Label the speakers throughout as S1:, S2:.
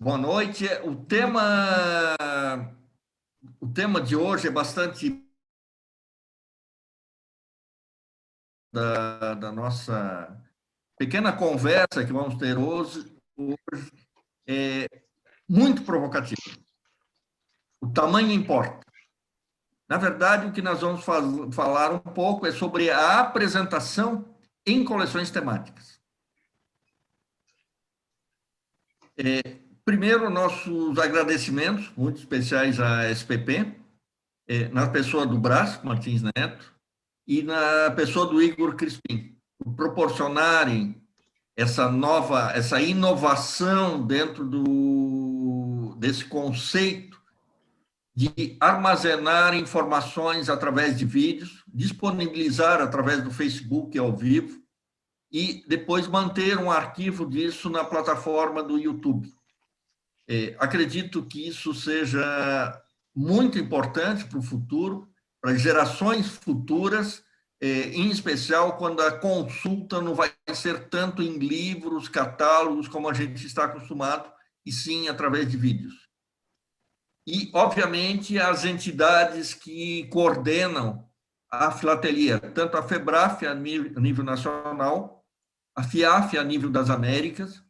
S1: Boa noite. O tema de hoje é bastante da nossa pequena conversa que vamos ter hoje, é muito provocativo. O tamanho importa. Na verdade, o que nós vamos falar um pouco é sobre a apresentação em coleções temáticas. Primeiro, nossos agradecimentos muito especiais à SPP, na pessoa do Brás Martins Neto e na pessoa do Igor Crispim, por proporcionarem essa inovação dentro desse conceito de armazenar informações através de vídeos, disponibilizar através do Facebook ao vivo e depois manter um arquivo disso na plataforma do YouTube. Acredito que isso seja muito importante para o futuro, para gerações futuras, em especial quando a consulta não vai ser tanto em livros, catálogos, como a gente está acostumado, e sim através de vídeos. E, obviamente, as entidades que coordenam a filatelia, tanto a FEBRAF a nível nacional, a FIAF a nível das Américas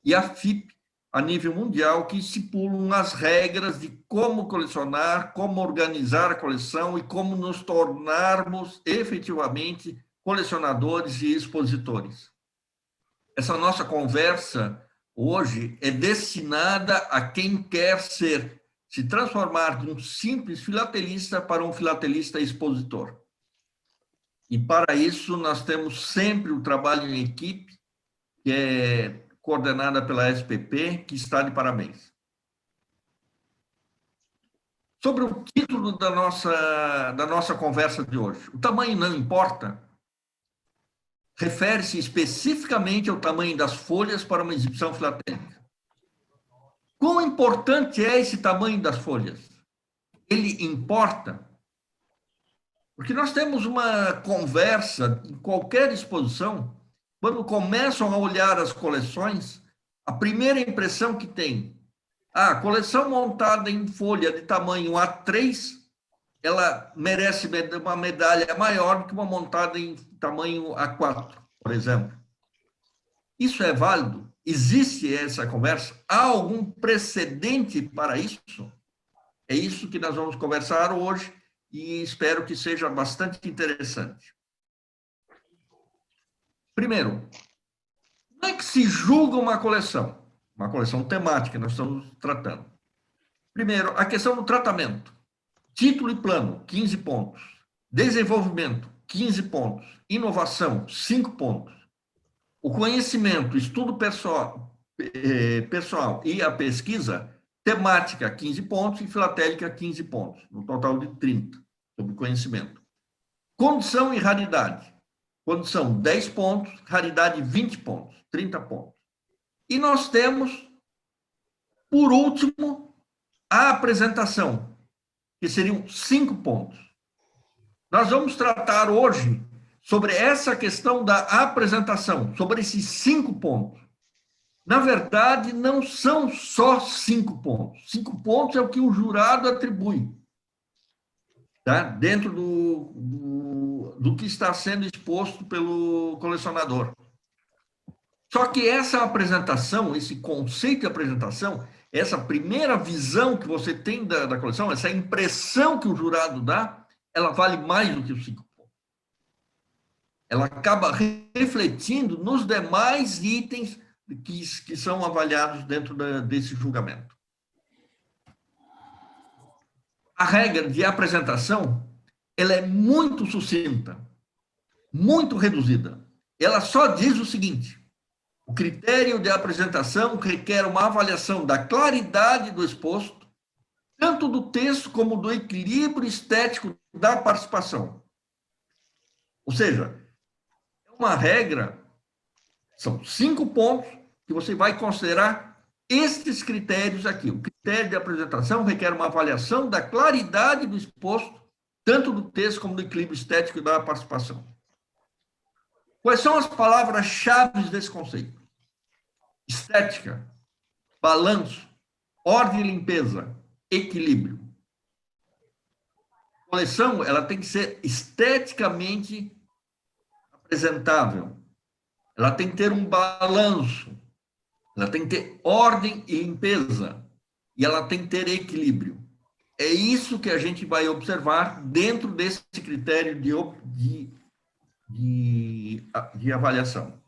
S1: e a FIP a nível mundial, que estipulam as regras de como colecionar, como organizar a coleção e como nos tornarmos efetivamente colecionadores e expositores. Essa nossa conversa hoje é destinada a quem quer se transformar de um simples filatelista para um filatelista expositor. E para isso nós temos sempre o trabalho em equipe, que é coordenada pela SPP, que está de parabéns. Sobre o título da nossa conversa de hoje, o tamanho não importa, refere-se especificamente ao tamanho das folhas para uma exibição filatélica. Quão importante é esse tamanho das folhas? Ele importa? Porque nós temos uma conversa em qualquer exposição, quando começam a olhar as coleções, a primeira impressão que tem, a coleção montada em folha de tamanho A3, ela merece uma medalha maior do que uma montada em tamanho A4, por exemplo. Isso é válido? Existe essa conversa? Há algum precedente para isso? É isso que nós vamos conversar hoje e espero que seja bastante interessante. Primeiro, como é que se julga uma coleção temática nós estamos tratando? Primeiro, a questão do tratamento. Título e plano, 15 pontos. Desenvolvimento, 15 pontos. Inovação, 5 pontos. O conhecimento, estudo pessoal e a pesquisa, temática, 15 pontos, e filatélica, 15 pontos, no total de 30, sobre conhecimento. Condição e raridade. Condição, 10 pontos, raridade, 20 pontos, 30 pontos. E nós temos, por último, a apresentação, que seriam 5 pontos. Nós vamos tratar hoje sobre essa questão da apresentação, sobre esses 5 pontos. Na verdade, não são só 5 pontos. 5 pontos é o que o jurado atribui, tá? Dentro do que está sendo exposto pelo colecionador. Só que essa apresentação, esse conceito de apresentação, essa primeira visão que você tem da coleção, essa impressão que o jurado dá, ela vale mais do que os 5 pontos. Ela acaba refletindo nos demais itens que são avaliados dentro desse julgamento. A regra de apresentação, ela é muito sucinta, muito reduzida. Ela só diz o seguinte: o critério de apresentação requer uma avaliação da claridade do exposto, tanto do texto como do equilíbrio estético da participação. Ou seja, é uma regra, são 5 pontos que você vai considerar estes critérios aqui. O critério de apresentação requer uma avaliação da claridade do exposto, tanto do texto como do equilíbrio estético da participação. Quais são as palavras-chave desse conceito? Estética, balanço, ordem e limpeza, equilíbrio. A coleção, ela tem que ser esteticamente apresentável. Ela tem que ter um balanço. Ela tem que ter ordem e limpeza. E ela tem que ter equilíbrio. É isso que a gente vai observar dentro desse critério de avaliação.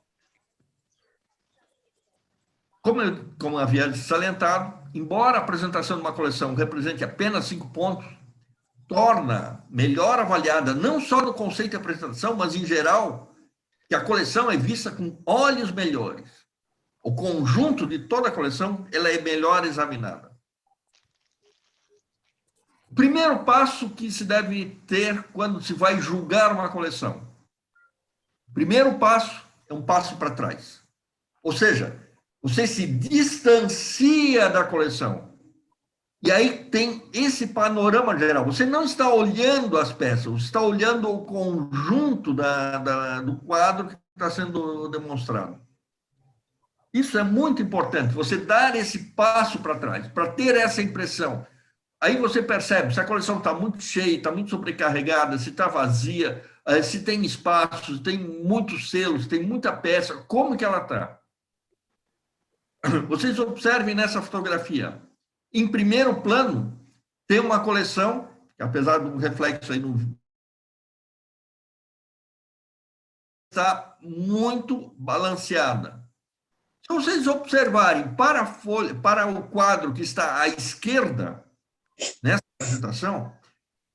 S1: Como havia salientado, embora a apresentação de uma coleção represente apenas 5 pontos, torna melhor avaliada não só no conceito de apresentação, mas em geral, que a coleção é vista com olhos melhores. O conjunto de toda a coleção, ela é melhor examinada. O primeiro passo que se deve ter quando se vai julgar uma coleção. O primeiro passo é um passo para trás. Ou seja, você se distancia da coleção. E aí tem esse panorama geral. Você não está olhando as peças, você está olhando o conjunto do quadro que está sendo demonstrado. Isso é muito importante, você dar esse passo para trás, para ter essa impressão. Aí você percebe se a coleção está muito cheia, está muito sobrecarregada, se está vazia, se tem espaço, se tem muitos selos, se tem muita peça, como que ela está? Vocês observem nessa fotografia. Em primeiro plano, tem uma coleção, que apesar do reflexo aí no está muito balanceada. Se vocês observarem para o quadro que está à esquerda, nessa apresentação,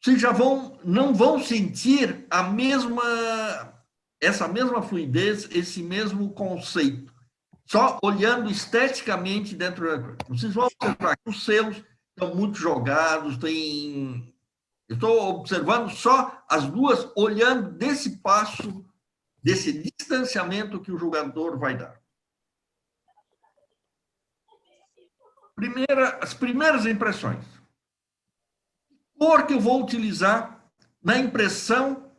S1: vocês já não vão sentir essa mesma fluidez, esse mesmo conceito. Só olhando esteticamente dentro da coisa. Vocês vão observar que os selos estão muito jogados, eu estou observando só as duas, olhando desse passo, desse distanciamento que o jogador vai dar. As primeiras impressões. Cor que eu vou utilizar na impressão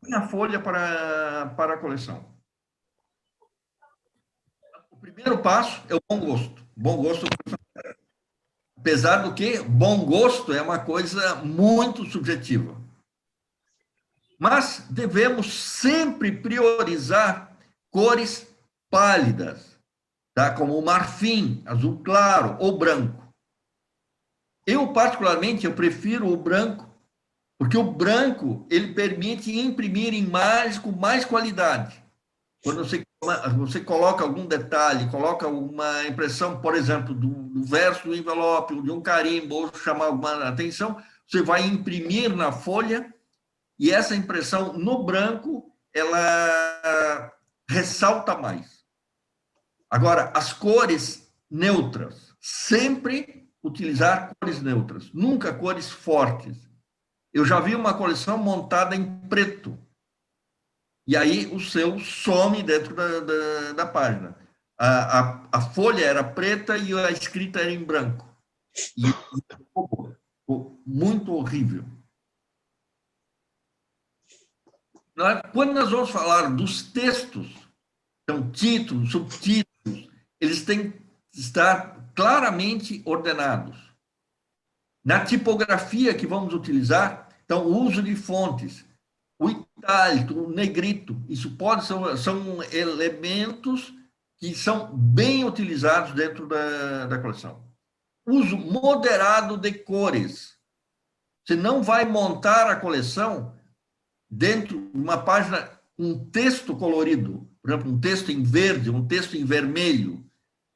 S1: na folha para a coleção. O primeiro passo é o bom gosto. Bom gosto, apesar do que bom gosto é uma coisa muito subjetiva. Mas devemos sempre priorizar cores pálidas, tá? Como o marfim, azul claro ou branco. Eu, particularmente, eu prefiro o branco, porque o branco ele permite imprimir imagens com mais qualidade. Quando você coloca algum detalhe, coloca uma impressão, por exemplo, do verso do envelope, ou de um carimbo, ou chamar alguma atenção, você vai imprimir na folha, e essa impressão no branco, ela ressalta mais. Agora, as cores neutras, sempre utilizar cores neutras, nunca cores fortes. Eu já vi uma coleção montada em preto, e aí o seu some dentro da página. A folha era preta e a escrita era em branco. E ficou muito horrível. Quando nós vamos falar dos textos, então títulos, subtítulos, eles têm que estar claramente ordenados. Na tipografia que vamos utilizar, então o uso de fontes, o itálico, o negrito, isso são elementos que são bem utilizados dentro da coleção. Uso moderado de cores. Você não vai montar a coleção dentro de uma página um texto colorido, por exemplo, um texto em verde, um texto em vermelho.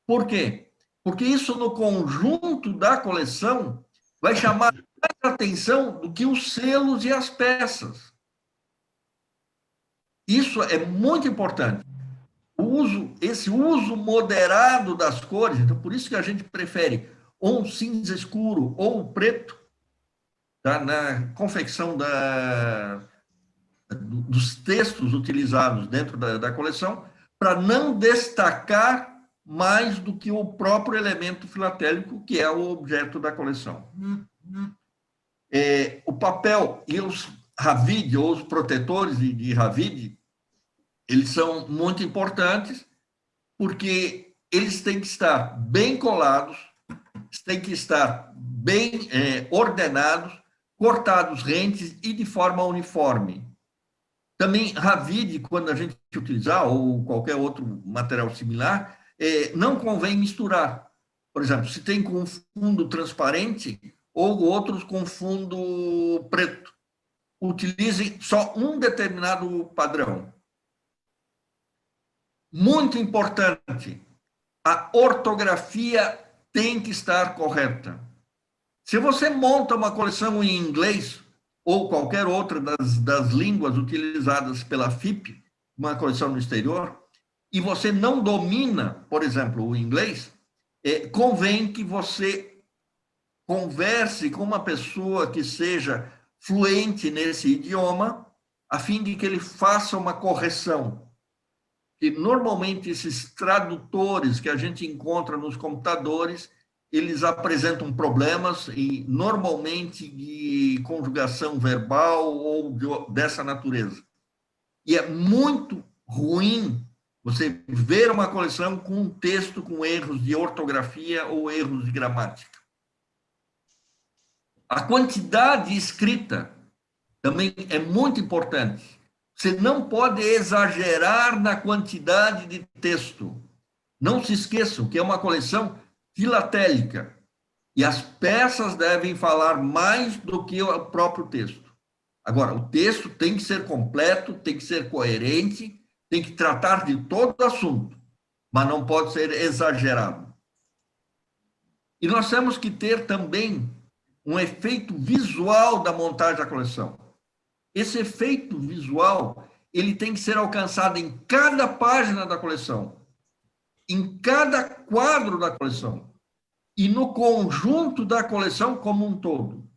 S1: Por quê? Porque isso no conjunto da coleção vai chamar mais atenção do que os selos e as peças. Isso é muito importante. Esse uso moderado das cores, então por isso que a gente prefere ou um cinza escuro ou um preto, tá, na confecção dos textos utilizados dentro da coleção, para não destacar mais do que o próprio elemento filatélico, que é o objeto da coleção. O papel e os Ravid, ou os protetores de Ravid, eles são muito importantes, porque eles têm que estar bem colados, têm que estar bem ordenados, cortados rentes e de forma uniforme. Também ravide, quando a gente utilizar, ou qualquer outro material similar, não convém misturar. Por exemplo, se tem com fundo transparente ou outros com fundo preto, utilize só um determinado padrão. Muito importante, a ortografia tem que estar correta. Se você monta uma coleção em inglês ou qualquer outra das línguas utilizadas pela FIP, uma coleção no exterior, e você não domina, por exemplo, o inglês, convém que você converse com uma pessoa que seja fluente nesse idioma, a fim de que ele faça uma correção. E normalmente esses tradutores que a gente encontra nos computadores, eles apresentam problemas e normalmente de conjugação verbal ou dessa natureza. E é muito ruim você ver uma coleção com um texto com erros de ortografia ou erros de gramática. A quantidade escrita também é muito importante. Você não pode exagerar na quantidade de texto. Não se esqueçam que é uma coleção filatélica e as peças devem falar mais do que o próprio texto. Agora, o texto tem que ser completo, tem que ser coerente, tem que tratar de todo o assunto, mas não pode ser exagerado. E nós temos que ter também um efeito visual da montagem da coleção. Esse efeito visual, ele tem que ser alcançado em cada página da coleção, em cada quadro da coleção e no conjunto da coleção como um todo.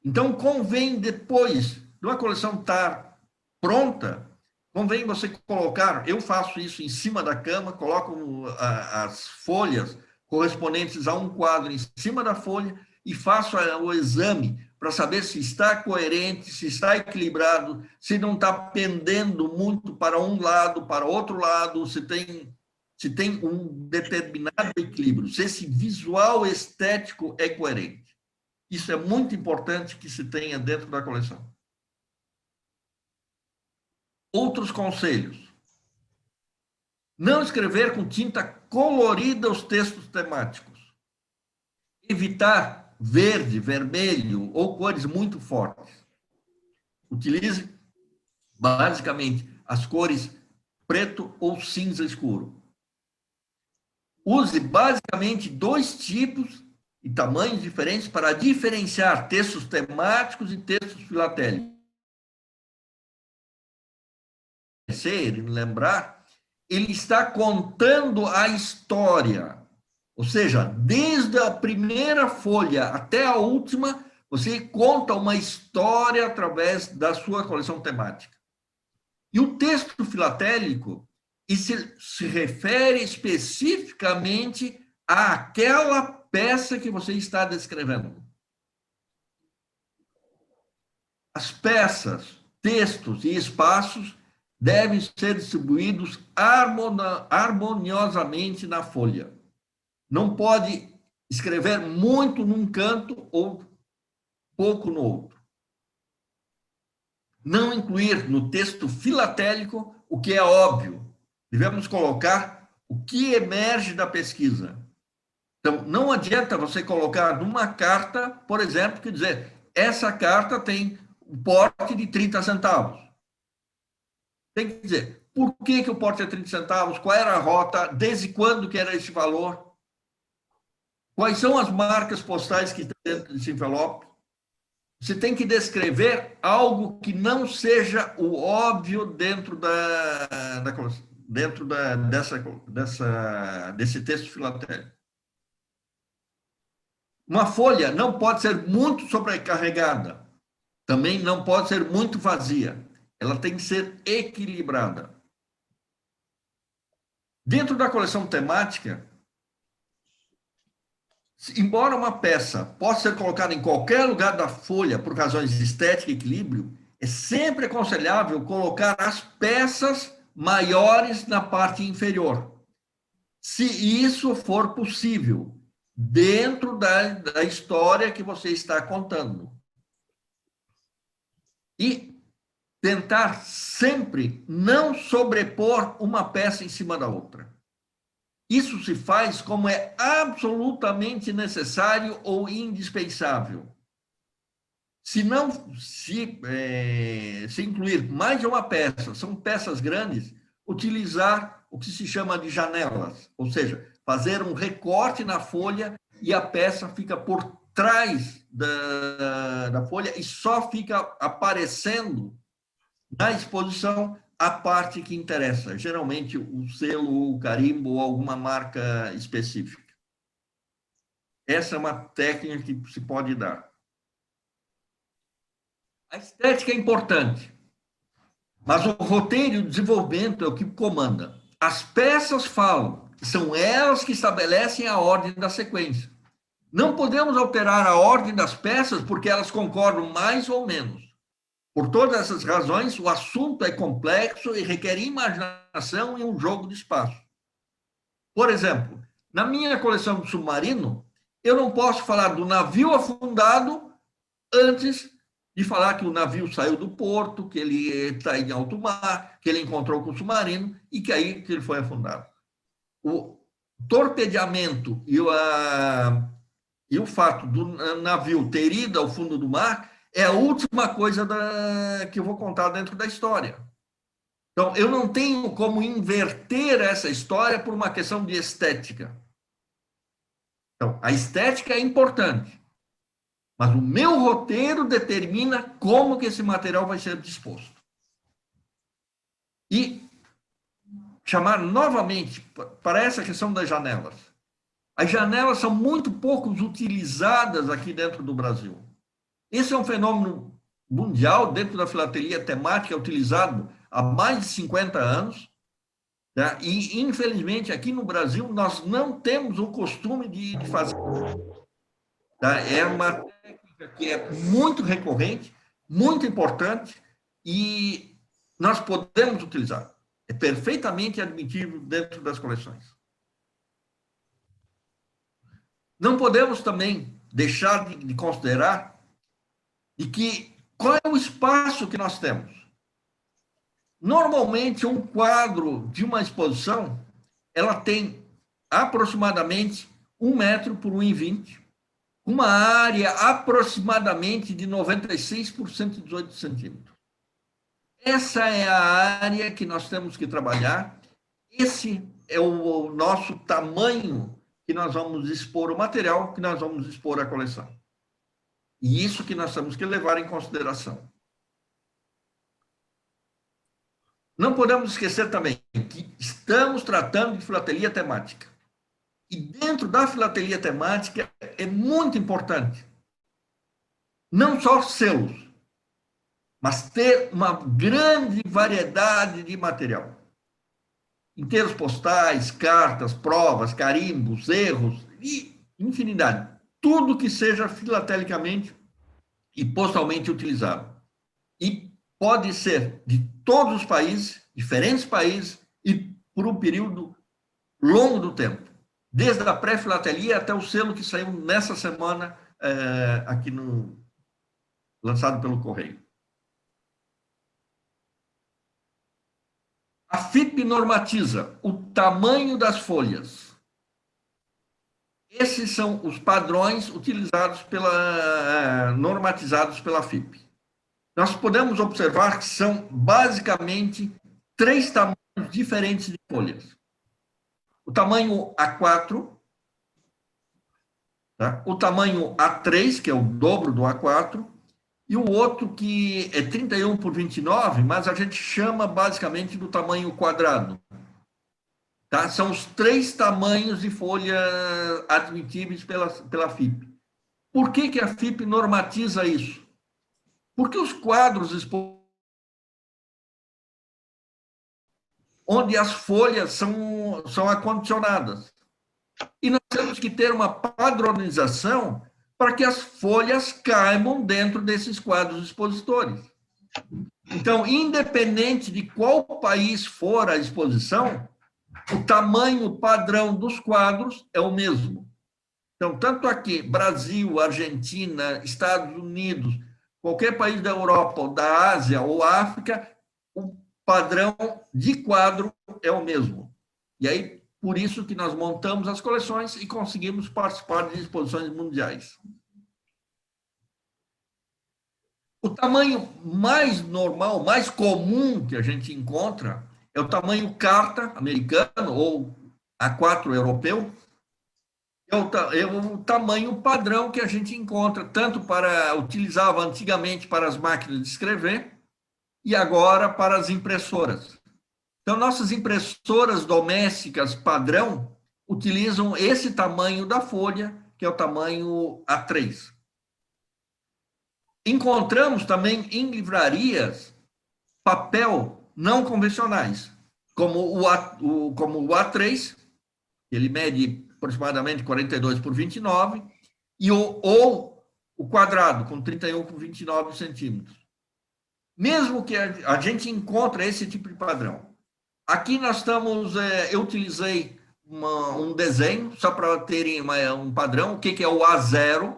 S1: Então, convém, depois de uma coleção estar pronta, convém você colocar, eu faço isso em cima da cama, coloco as folhas correspondentes a um quadro em cima da folha e faço o exame para saber se está coerente, se está equilibrado, se não está pendendo muito para um lado, para outro lado, se tem um determinado equilíbrio, se esse visual estético é coerente. Isso é muito importante que se tenha dentro da coleção. Outros conselhos. Não escrever com tinta colorida os textos temáticos. Evitar verde, vermelho ou cores muito fortes. Utilize, basicamente, as cores preto ou cinza escuro. Use, basicamente, 2 tipos e tamanhos diferentes para diferenciar textos temáticos e textos filatélicos. Lembrar, ele está contando a história. Ou seja, desde a primeira folha até a última, você conta uma história através da sua coleção temática. E o texto filatélico se refere especificamente àquela peça que você está descrevendo. As peças, textos e espaços devem ser distribuídos harmoniosamente na folha. Não pode escrever muito num canto ou pouco no outro. Não incluir no texto filatélico o que é óbvio. Devemos colocar o que emerge da pesquisa. Então, não adianta você colocar numa carta, por exemplo, que dizer, essa carta tem um porte de 30 centavos. Tem que dizer, por que o porte é 30 centavos? Qual era a rota? Desde quando que era esse valor? Quais são as marcas postais que estão dentro desse envelope? Você tem que descrever algo que não seja o óbvio dentro desse texto filatélico. Uma folha não pode ser muito sobrecarregada, também não pode ser muito vazia. Ela tem que ser equilibrada. Dentro da coleção temática, embora uma peça possa ser colocada em qualquer lugar da folha por razões de estética e equilíbrio, é sempre aconselhável colocar as peças maiores na parte inferior, se isso for possível, dentro da história que você está contando. E tentar sempre não sobrepor uma peça em cima da outra. Isso se faz como é absolutamente necessário ou indispensável. Se não se incluir mais de uma peça, são peças grandes, utilizar o que se chama de janelas, ou seja, fazer um recorte na folha e a peça fica por trás da folha e só fica aparecendo na exposição a parte que interessa, geralmente o selo, o carimbo ou alguma marca específica. Essa é uma técnica que se pode dar. A estética é importante, mas o roteiro e o desenvolvimento é o que comanda. As peças falam, são elas que estabelecem a ordem da sequência. Não podemos alterar a ordem das peças porque elas concordam mais ou menos. Por todas essas razões, o assunto é complexo e requer imaginação e um jogo de espaço. Por exemplo, na minha coleção de submarino, eu não posso falar do navio afundado antes de falar que o navio saiu do porto, que ele está em alto mar, que ele encontrou com o submarino e que aí que ele foi afundado. O torpedeamento e o fato do navio ter ido ao fundo do mar é a última coisa que eu vou contar dentro da história. Então, eu não tenho como inverter essa história por uma questão de estética. Então, a estética é importante, mas o meu roteiro determina como que esse material vai ser disposto. E chamar novamente para essa questão das janelas. As janelas são muito pouco utilizadas aqui dentro do Brasil. Esse é um fenômeno mundial dentro da filatelia temática, utilizado há mais de 50 anos. Tá? E, infelizmente, aqui no Brasil, nós não temos o costume de fazer. Tá? É uma técnica que é muito recorrente, muito importante, e nós podemos utilizar. É perfeitamente admitível dentro das coleções. Não podemos também deixar de considerar de que qual é o espaço que nós temos. Normalmente, um quadro de uma exposição, ela tem aproximadamente 1 metro por 1,20, uma área aproximadamente de 96 por 118 centímetros. Essa é a área que nós temos que trabalhar. Esse é o nosso tamanho que nós vamos expor o material, que nós vamos expor a coleção. E isso que nós temos que levar em consideração. Não podemos esquecer também que estamos tratando de filatelia temática. E dentro da filatelia temática é muito importante não só selos, mas ter uma grande variedade de material. Inteiros postais, cartas, provas, carimbos, erros e infinidade. Tudo que seja filatelicamente e postalmente utilizado. E pode ser de todos os países, diferentes países, e por um período longo do tempo. Desde a pré-filatelia até o selo que saiu nessa semana aqui lançado pelo Correio. A FIP normatiza o tamanho das folhas. Esses são os padrões utilizados normatizados pela FIP. Nós podemos observar que são basicamente 3 tamanhos diferentes de folhas. O tamanho A4, tá? O tamanho A3, que é o dobro do A4, e o outro que é 31 por 29, mas a gente chama basicamente do tamanho quadrado. Tá? São os 3 tamanhos de folha admitíveis pela FIP. Por que a FIP normatiza isso? Porque os quadros onde as folhas são acondicionadas. E nós temos que ter uma padronização para que as folhas caibam dentro desses quadros expositores. Então, independente de qual país for a exposição, o tamanho padrão dos quadros é o mesmo. Então, tanto aqui, Brasil, Argentina, Estados Unidos, qualquer país da Europa, ou da Ásia ou África, o padrão de quadro é o mesmo. E aí, por isso que nós montamos as coleções e conseguimos participar de exposições mundiais. O tamanho mais normal, mais comum que a gente encontra é o tamanho carta americano ou A4 europeu. É o tamanho padrão que a gente encontra, tanto para, utilizava antigamente para as máquinas de escrever e agora para as impressoras. Então, nossas impressoras domésticas padrão utilizam esse tamanho da folha, que é o tamanho A3. Encontramos também em livrarias papel não convencionais, como como o A3, ele mede aproximadamente 42 por 29, ou o quadrado, com 31 por 29 centímetros. Mesmo que a gente encontre esse tipo de padrão. Aqui nós estamos, eu utilizei um desenho, só para terem um padrão, o que é o A0,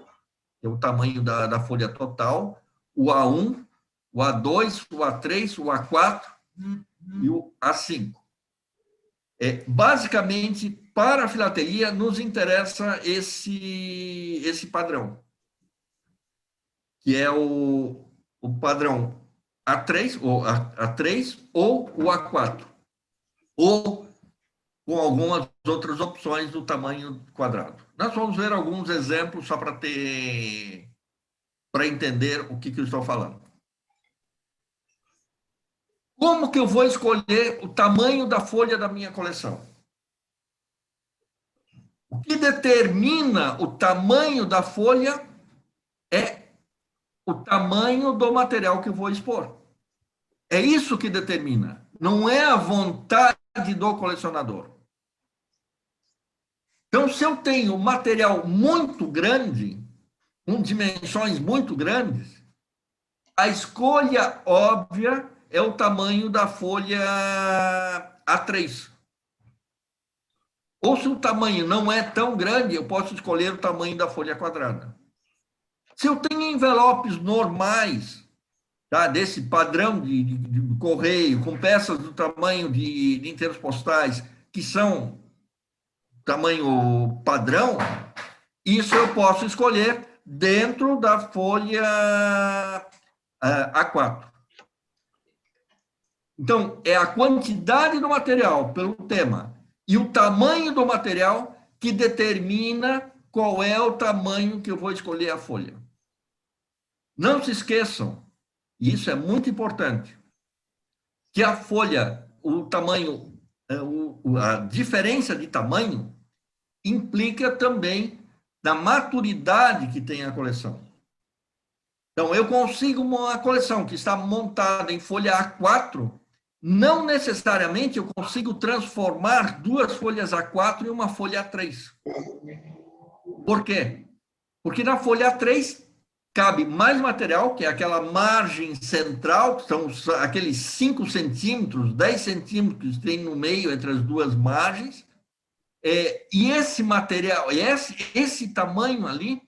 S1: que é o tamanho da folha total, o A1, o A2, o A3, o A4 e o A5. Basicamente, para a filatelia, nos interessa esse padrão, que é o padrão A3, ou A3 ou o A4, ou com algumas outras opções do tamanho quadrado. Nós vamos ver alguns exemplos só para entender o que eu estou falando. Como que eu vou escolher o tamanho da folha da minha coleção? O que determina o tamanho da folha é o tamanho do material que eu vou expor. É isso que determina. Não é a vontade do colecionador. Então, se eu tenho material muito grande, com dimensões muito grandes, a escolha óbvia é o tamanho da folha A3. Ou se o tamanho não é tão grande, eu posso escolher o tamanho da folha quadrada. Se eu tenho envelopes normais, tá, desse padrão de correio, com peças do tamanho de inteiros postais, que são tamanho padrão, isso eu posso escolher dentro da folha A4. Então, é a quantidade do material pelo tema e o tamanho do material que determina qual é o tamanho que eu vou escolher a folha. Não se esqueçam, e isso é muito importante, que a folha, o tamanho, a diferença de tamanho implica também na maturidade que tem a coleção. Então, eu consigo uma coleção que está montada em folha A4, não necessariamente eu consigo transformar duas folhas A4 em uma folha A3. Por quê? Porque na folha A3 cabe mais material, que é aquela margem central, que são aqueles 5 centímetros, 10 centímetros que tem no meio entre as duas margens, e esse material, esse tamanho ali,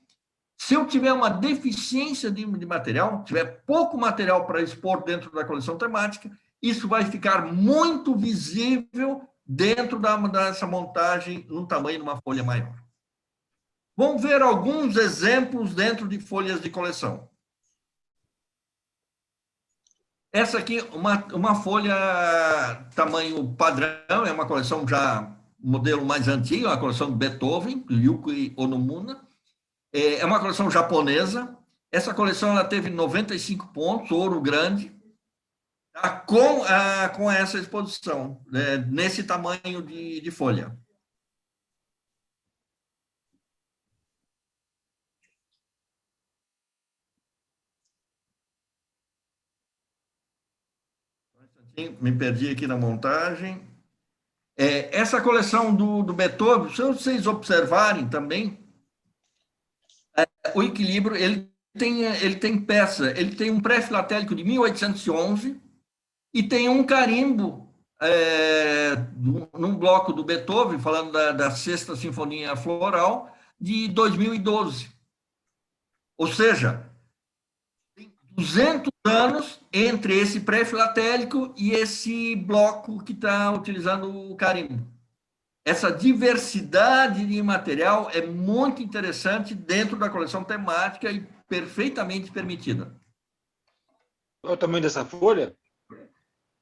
S1: se eu tiver uma deficiência de material, tiver pouco material para expor dentro da coleção temática, isso vai ficar muito visível dentro dessa montagem num tamanho de uma folha maior. Vamos ver alguns exemplos dentro de folhas de coleção. Essa aqui, uma folha tamanho padrão, é uma coleção já, modelo mais antigo, a coleção de Beethoven, do Yukio Onomura. É uma coleção japonesa. Essa coleção ela teve 95 pontos, ouro grande, tá? Com essa exposição, nesse tamanho de folha. Me perdi aqui na montagem. Essa coleção do Beethoven, se vocês observarem também, o equilíbrio, ele tem peça, ele tem um pré-filatélico de 1811 e tem um carimbo num bloco do Beethoven, falando da Sexta Sinfonia Floral, de 2012. Ou seja, tem 200 anos entre esse pré-filatélico e esse bloco que está utilizando o carimbo. Essa diversidade de material é muito interessante dentro da coleção temática e perfeitamente permitida.
S2: Qual é o tamanho dessa folha?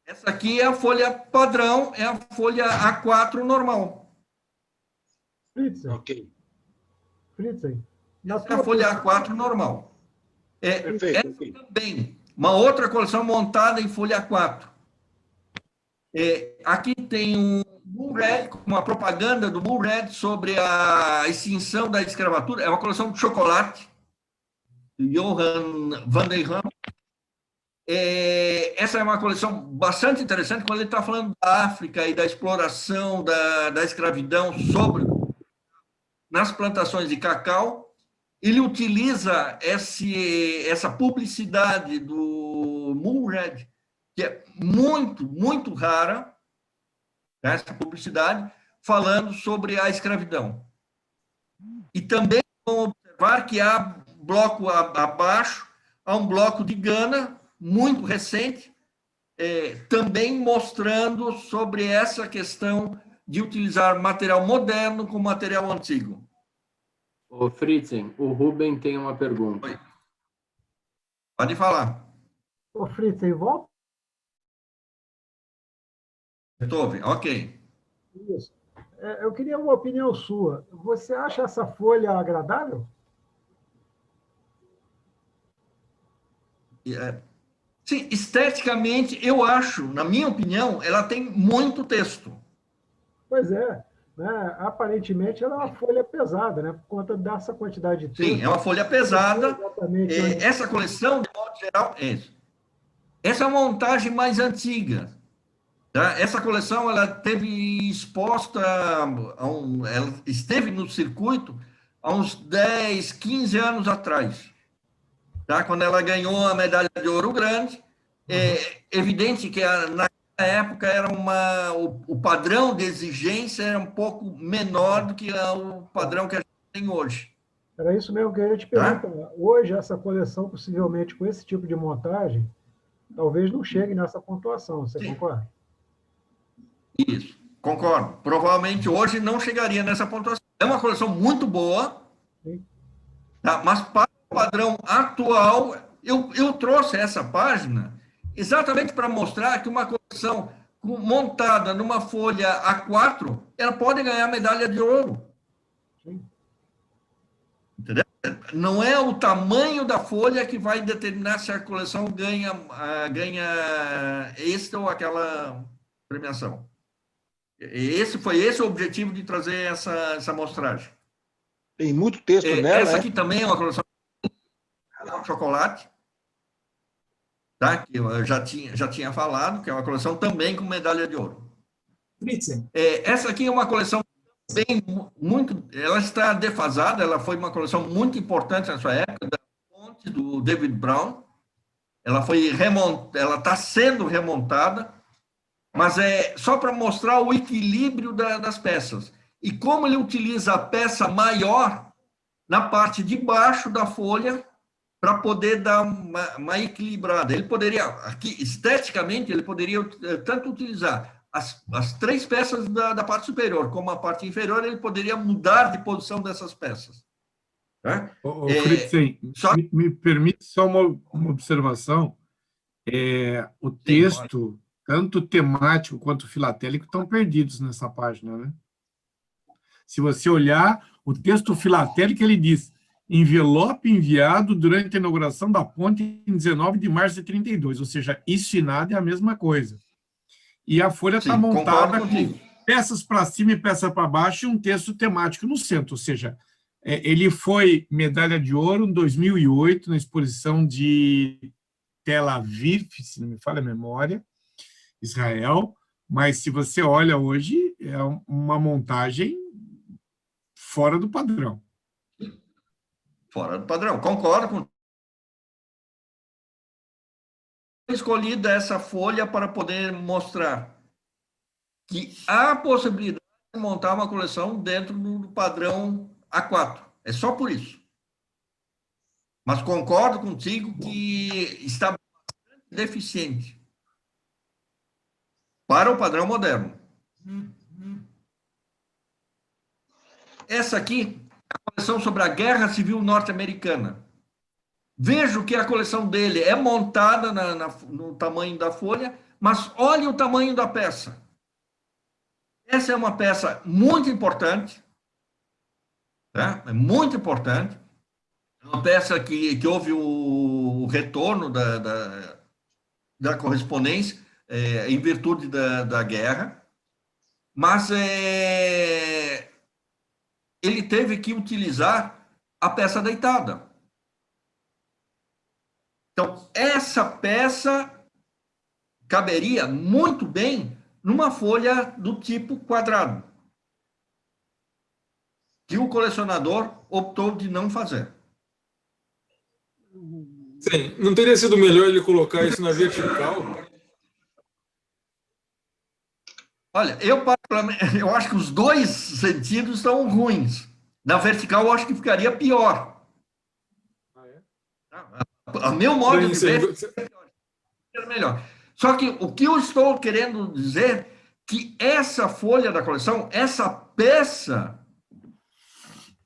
S1: Essa aqui é a folha padrão, é a folha A4 normal.
S3: Fritzen,
S2: Ok.
S3: na
S1: Essa é a
S3: tua
S1: folha
S3: opinião,
S1: A4 normal.
S2: Perfeito.
S1: Essa
S2: Ok.
S1: também, uma outra coleção montada em folha A4. Aqui tem um Bull Red, uma propaganda do Bull Red sobre a extinção da escravatura. É uma coleção de chocolate, Johan van der Ham. Essa é uma coleção bastante interessante quando ele está falando da África e da exploração da escravidão nas plantações de cacau. Ele utiliza essa publicidade do Bull Red, que é muito, muito rara, essa publicidade, falando sobre a escravidão. E também vamos observar que há bloco abaixo, há um bloco de Gana, muito recente, também mostrando sobre essa questão de utilizar material moderno com material antigo.
S4: Ô, Fritzen, o Ruben tem uma pergunta.
S1: Oi. Pode falar.
S3: ô Fritzen, volta
S1: Beethoven, ok.
S3: isso. Eu queria uma opinião sua. Você acha essa folha agradável?
S1: Sim, esteticamente, eu acho, na minha opinião, ela tem muito texto.
S3: Pois é. Né? Aparentemente, ela é uma folha pesada, né? Por conta dessa quantidade de texto.
S1: Sim, é uma folha pesada.
S3: Exatamente.
S1: Essa coleção, de modo geral, é isso. Essa é uma montagem mais antiga. Tá? Essa coleção ela teve exposta, ela esteve no circuito há uns 10, 15 anos atrás. Tá? Quando ela ganhou a medalha de ouro grande, é evidente que naquela época era o padrão de exigência era um pouco menor do que o padrão que a gente tem hoje.
S3: Era isso mesmo que eu ia te perguntar. Hoje, essa coleção, possivelmente com esse tipo de montagem, talvez não chegue nessa pontuação. Você concorda?
S1: Isso, concordo. Provavelmente hoje não chegaria nessa pontuação. É uma coleção muito boa, tá? Mas para o padrão atual, eu trouxe essa página exatamente para mostrar que uma coleção montada numa folha A4, ela pode ganhar medalha de ouro.
S3: Sim.
S1: Entendeu? Não é o tamanho da folha que vai determinar se a coleção ganha esta ou aquela premiação. Foi esse o objetivo de trazer essa amostragem.
S2: Tem muito texto nela,
S1: essa aqui também é uma coleção de chocolate, tá? Que eu já tinha falado, que é uma coleção também com medalha de ouro.
S5: Fritzen.
S1: Essa aqui é uma coleção ela está defasada, ela foi uma coleção muito importante na sua época, da fonte do David Brown. Ela está sendo remontada, mas é só para mostrar o equilíbrio das peças. E como ele utiliza a peça maior na parte de baixo da folha para poder dar uma equilibrada. Ele poderia, aqui, esteticamente, ele poderia tanto utilizar as três peças da parte superior como a parte inferior, ele poderia mudar de posição dessas peças. Né?
S6: Fritzen, me permite só uma observação. O texto, tanto temático quanto filatélico, estão perdidos nessa página, né? Se você olhar, o texto filatélico, ele diz: envelope enviado durante a inauguração da ponte em 19 de março de 32, ou seja, isso e nada é a mesma coisa. E a folha está montada com peças para cima e peças para baixo e um texto temático no centro, ou seja, ele foi medalha de ouro em 2008, na exposição de Tel Aviv, se não me falha a memória, Israel, mas se você olha hoje, é uma montagem fora do padrão.
S1: Fora do padrão, concordo com escolhida essa folha para poder mostrar que há possibilidade de montar uma coleção dentro do padrão A4. É só por isso. Mas concordo contigo que está bastante deficiente para o padrão moderno. Essa aqui é a coleção sobre a Guerra Civil Norte-Americana. Vejo que a coleção dele é montada no tamanho da folha, mas olhe o tamanho da peça. Essa é uma peça muito importante, tá? É muito importante. É uma peça que houve o retorno da correspondência em virtude da guerra, mas ele teve que utilizar a peça deitada. Então, essa peça caberia muito bem numa folha do tipo quadrado, que o colecionador optou de não fazer.
S5: Sim, não teria sido melhor ele colocar isso na vertical?
S1: Olha, eu acho que os dois sentidos estão ruins. Na vertical, eu acho que ficaria pior. A meu modo de ver, é melhor. Só que o que eu estou querendo dizer que essa folha da coleção, essa peça,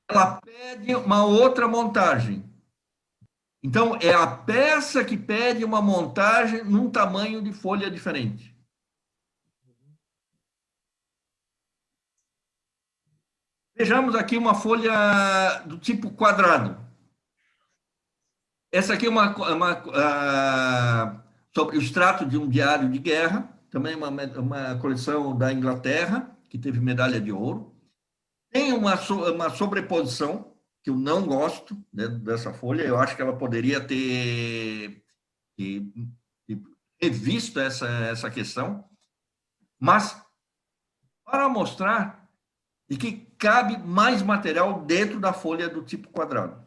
S1: ela pede uma outra montagem. Então, é a peça que pede uma montagem num tamanho de folha diferente. Vejamos aqui uma folha do tipo quadrado. Essa aqui é sobre o extrato de um diário de guerra, também uma coleção da Inglaterra, que teve medalha de ouro. Tem uma sobreposição, que eu não gosto, né, dessa folha, eu acho que ela poderia ter revisto essa questão, mas para mostrar de que cabe mais material dentro da folha do tipo quadrado.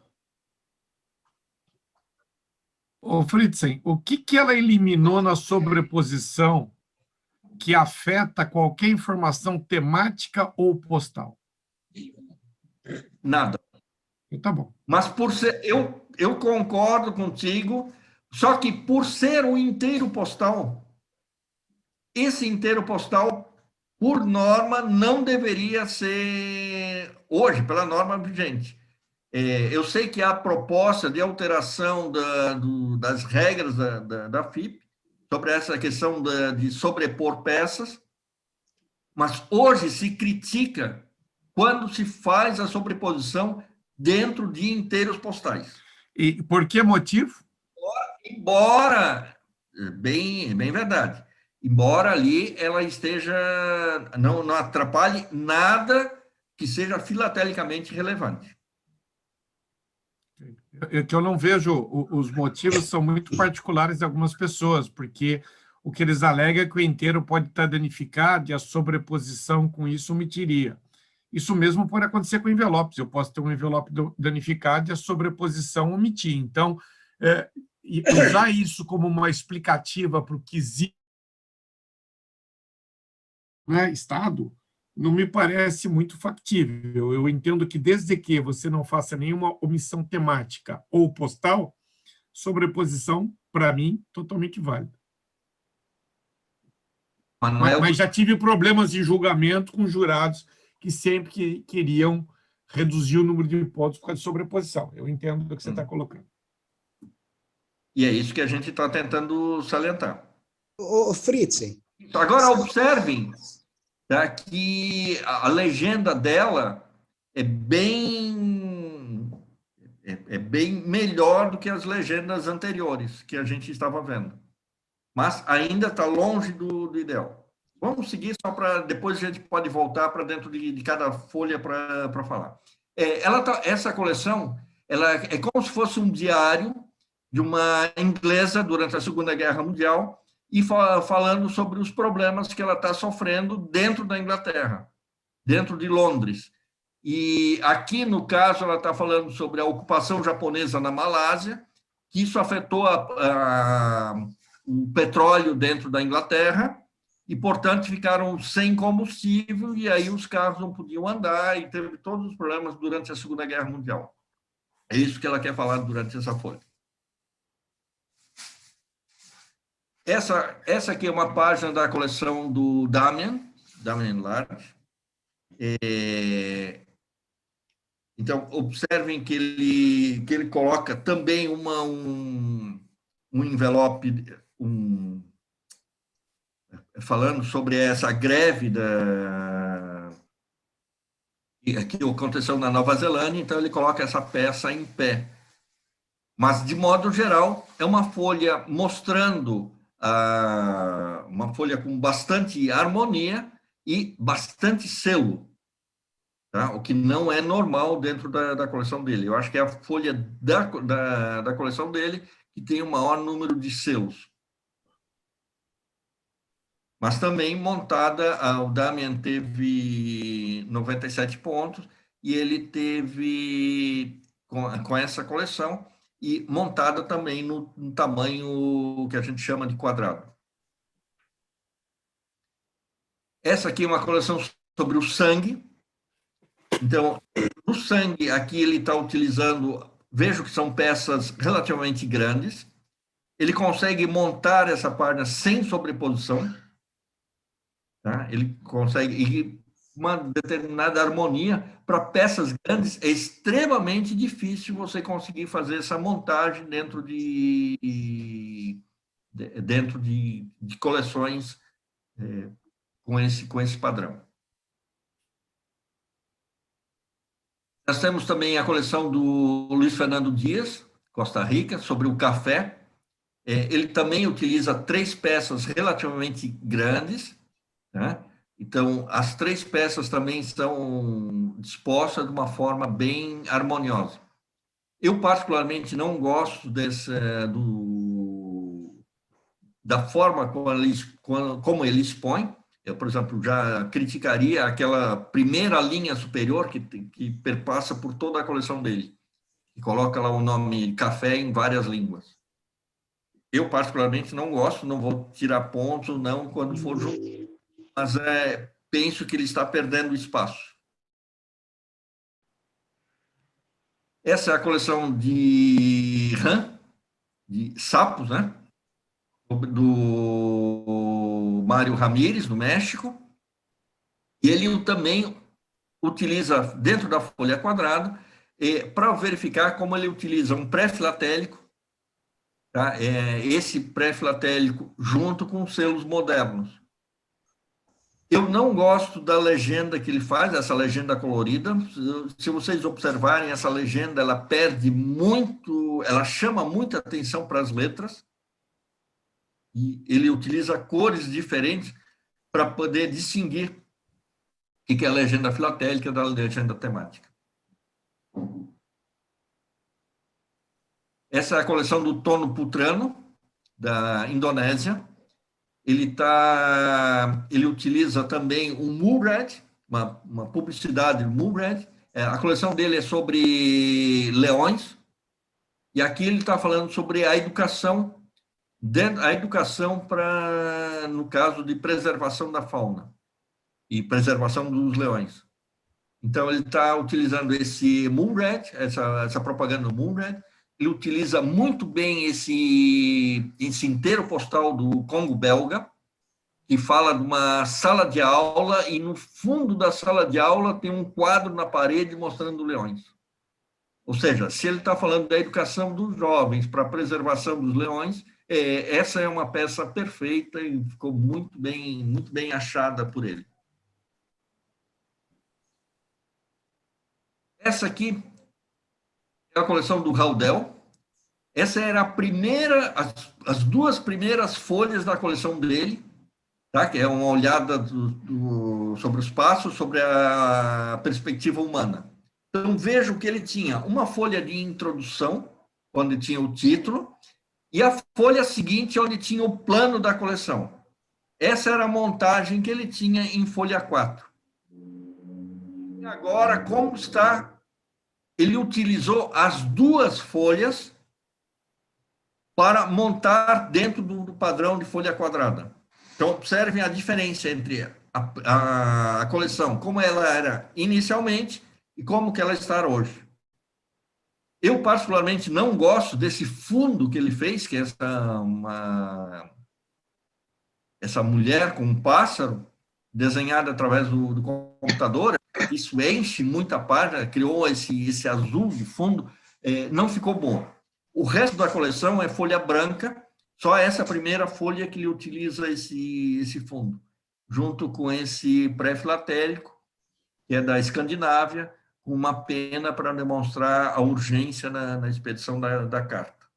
S6: Ô, Fritzen, o que ela eliminou na sobreposição que afeta qualquer informação temática ou postal?
S1: Nada.
S6: Tá bom.
S1: Mas por ser, eu concordo contigo, só que por ser um inteiro postal, esse inteiro postal, por norma, não deveria ser, hoje, pela norma vigente. Eu sei que há proposta de alteração das regras da FIP sobre essa questão de sobrepor peças, mas hoje se critica quando se faz a sobreposição dentro de inteiros postais.
S6: E por que motivo?
S1: Embora, bem verdade, embora ali ela esteja, não atrapalhe nada que seja filatelicamente relevante.
S6: Que eu não vejo, os motivos são muito particulares de algumas pessoas, porque o que eles alegam é que o inteiro pode estar danificado e a sobreposição com isso omitiria. Isso mesmo pode acontecer com envelopes. Eu posso ter um envelope danificado e a sobreposição omitir. Então, usar isso como uma explicativa para o que existe, né, Estado, não me parece muito factível. Eu entendo que, desde que você não faça nenhuma omissão temática ou postal, sobreposição, para mim, totalmente válida. Mas já tive problemas de julgamento com jurados que sempre queriam reduzir o número de hipóteses por causa de sobreposição. Eu entendo do que você está colocando.
S1: E é isso que a gente está tentando salientar.
S7: Ô, Fritzen.
S1: Agora, observem, tá, que a legenda dela é bem melhor do que as legendas anteriores que a gente estava vendo. Mas ainda está longe do ideal. Vamos seguir só para depois a gente pode voltar para dentro de cada folha para falar. Essa coleção, ela é como se fosse um diário de uma inglesa durante a Segunda Guerra Mundial e falando sobre os problemas que ela está sofrendo dentro da Inglaterra, dentro de Londres. E aqui, no caso, ela está falando sobre a ocupação japonesa na Malásia, que isso afetou o petróleo dentro da Inglaterra, e, portanto, ficaram sem combustível, e aí os carros não podiam andar, e teve todos os problemas durante a Segunda Guerra Mundial. É isso que ela quer falar durante essa folha. Essa aqui é uma página da coleção do Damian Large. Então, observem que ele coloca também um envelope, falando sobre essa greve que aconteceu na Nova Zelândia, então ele coloca essa peça em pé. Mas, de modo geral, é uma folha mostrando uma folha com bastante harmonia e bastante selo, tá? O que não é normal dentro da coleção dele. Eu acho que é a folha da coleção dele que tem o maior número de selos. Mas também montada, o Damian teve 97 pontos, e ele teve, com essa coleção, e montada também no tamanho que a gente chama de quadrado. Essa aqui é uma coleção sobre o sangue. Então, o sangue, aqui ele está utilizando, vejo que são peças relativamente grandes. Ele consegue montar essa página sem sobreposição. Tá? Ele consegue uma determinada harmonia. Para peças grandes, é extremamente difícil você conseguir fazer essa montagem dentro de coleções com esse padrão. Nós temos também a coleção do Luiz Fernando Dias, Costa Rica, sobre o café. Ele também utiliza 3 peças relativamente grandes, né? Então, as 3 peças também são dispostas de uma forma bem harmoniosa. Eu, particularmente, não gosto da forma como ele expõe. Eu, por exemplo, já criticaria aquela primeira linha superior que perpassa por toda a coleção dele, e coloca lá o nome café em várias línguas. Eu, particularmente, não gosto, não vou tirar pontos, não, quando for junto. Mas penso que ele está perdendo espaço. Essa é a coleção de sapos, né? Do Mário Ramírez, do México. E ele também utiliza, dentro da folha quadrada, para verificar como ele utiliza um pré-filatélico, tá? Esse pré-filatélico junto com selos modernos. Eu não gosto da legenda que ele faz, essa legenda colorida. Se vocês observarem, essa legenda, ela perde muito, ela chama muita atenção para as letras, e ele utiliza cores diferentes para poder distinguir o que é a legenda filatélica da legenda temática. Essa é a coleção do Tono Putrano, da Indonésia. Ele utiliza também o Mulred, uma publicidade do Mulred. A coleção dele é sobre leões, e aqui ele está falando sobre a educação no caso de preservação da fauna e preservação dos leões. Então, ele está utilizando esse Mulred, essa propaganda do Mulred. Ele utiliza muito bem esse inteiro postal do Congo belga, que fala de uma sala de aula, e no fundo da sala de aula tem um quadro na parede mostrando leões. Ou seja, se ele está falando da educação dos jovens para a preservação dos leões, essa é uma peça perfeita e ficou muito bem achada por ele. Essa aqui é a coleção do Raudel. Essa era as 2 primeiras folhas da coleção dele, tá? Que é uma olhada sobre os passos, sobre a perspectiva humana. Então, vejo que ele tinha uma folha de introdução, onde tinha o título, e a folha seguinte, onde tinha o plano da coleção. Essa era a montagem que ele tinha em folha 4. E agora, como está, ele utilizou as 2 folhas para montar dentro do padrão de folha quadrada. Então, observem a diferença entre a coleção, como ela era inicialmente e como que ela está hoje. Eu, particularmente, não gosto desse fundo que ele fez, que é essa mulher com um pássaro, desenhada através do computador. Isso enche muita página, criou esse azul de fundo, não ficou bom. O resto da coleção é folha branca, só essa primeira folha que ele utiliza esse fundo, junto com esse pré-filatélico, que é da Escandinávia, com uma pena para demonstrar a urgência na expedição da carta.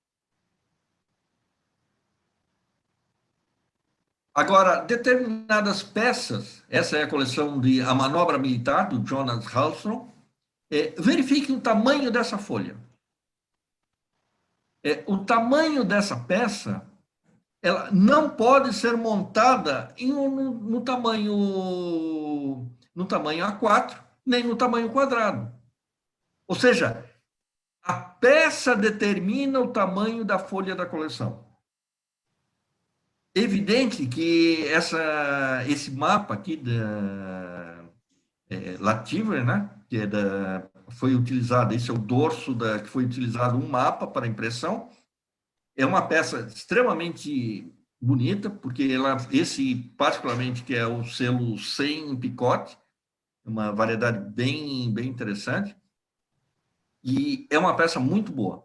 S1: Agora, determinadas peças, essa é a coleção de A Manobra Militar, do Jonas Hallström, verifiquem o tamanho dessa folha. O tamanho dessa peça, ela não pode ser montada no tamanho A4, nem no tamanho quadrado. Ou seja, a peça determina o tamanho da folha da coleção. Evidente que esse mapa aqui da Lativer, né, que foi utilizado, esse é o dorso que foi utilizado um mapa para impressão, é uma peça extremamente bonita, porque esse particularmente que é o selo sem picote, uma variedade bem interessante, e é uma peça muito boa.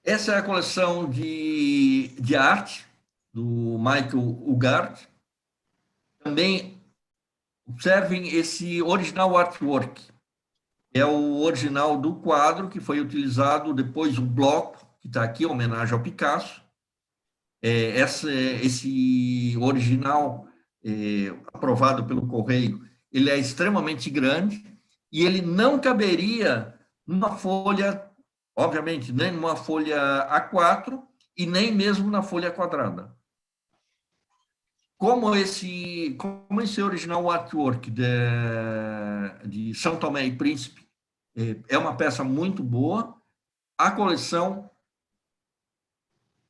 S1: Essa é a coleção de arte do Michael Ugart. Também observem esse original artwork. É o original do quadro que foi utilizado depois, o bloco, que está aqui, em homenagem ao Picasso. Esse original, aprovado pelo Correio, ele é extremamente grande e ele não caberia numa folha, obviamente, nem numa folha A4 e nem mesmo na folha quadrada. Como esse original artwork de São Tomé e Príncipe é uma peça muito boa, a coleção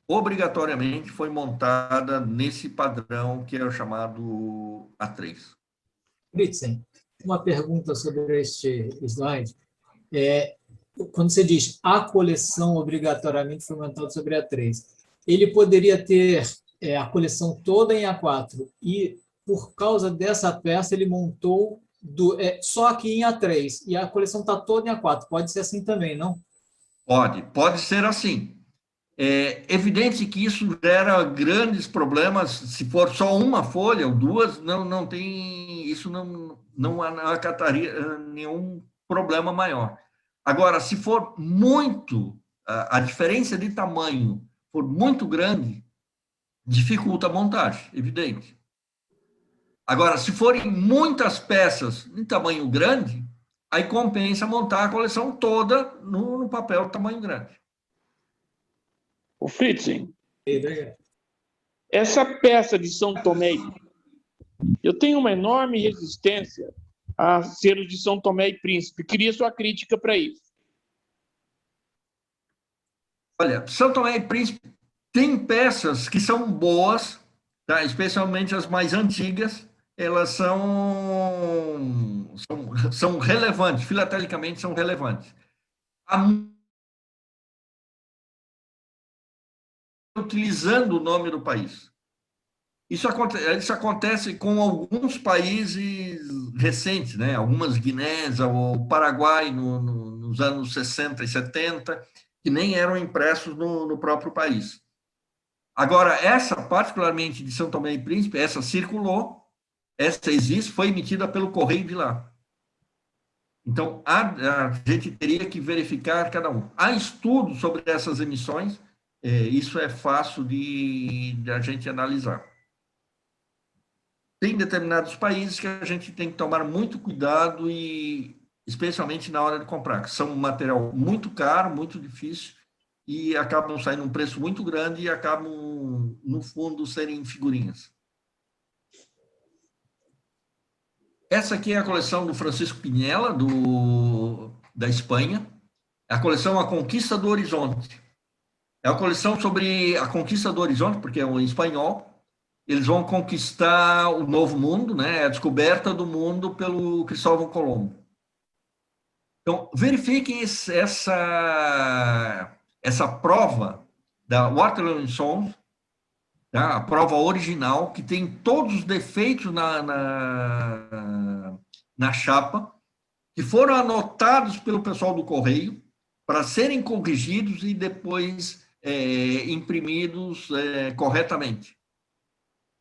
S1: obrigatoriamente foi montada nesse padrão que é o chamado A3.
S8: Fritzen, uma pergunta sobre este slide. Quando você diz a coleção obrigatoriamente foi montada sobre A3, ele poderia ter a coleção toda em A4 e, por causa dessa peça, ele montou só aqui em A3 e a coleção está toda em A4. Pode ser assim também, não?
S1: Pode ser assim. É evidente que isso gera grandes problemas. Se for só uma folha ou duas, não tem, isso não acataria nenhum problema maior. Agora, se for muito, a diferença de tamanho for muito grande, dificulta a montagem, evidente. Agora, se forem muitas peças em tamanho grande, aí compensa montar a coleção toda no papel tamanho grande.
S9: O Fritzen, essa peça de São Tomé, eu tenho uma enorme resistência a selos de São Tomé e Príncipe. Queria sua crítica para isso.
S1: Olha, São Tomé e Príncipe tem peças que são boas, tá? Especialmente as mais antigas, elas são relevantes, filatelicamente são relevantes. Utilizando o nome do país. Isso acontece com alguns países recentes, né? Algumas Guinés, o Paraguai nos anos 60 e 70, que nem eram impressos no próprio país. Agora, essa, particularmente de São Tomé e Príncipe, essa circulou, essa existe, foi emitida pelo Correio de lá. Então, a gente teria que verificar cada um. Há estudos sobre essas emissões, isso é fácil de a gente analisar. Tem determinados países que a gente tem que tomar muito cuidado, e especialmente na hora de comprar, que são um material muito caro, muito difícil, e acabam saindo um preço muito grande e acabam, no fundo, serem figurinhas. Essa aqui é a coleção do Francisco Pinhella, da Espanha, a coleção A Conquista do Horizonte. É uma coleção sobre a conquista do horizonte, porque é em espanhol. Eles vão conquistar o novo mundo, né? A descoberta do mundo pelo Cristóvão Colombo. Então, verifiquem essa prova da Waterloo Sons, tá? A prova original, que tem todos os defeitos na chapa, que foram anotados pelo pessoal do Correio para serem corrigidos e depois imprimidos corretamente.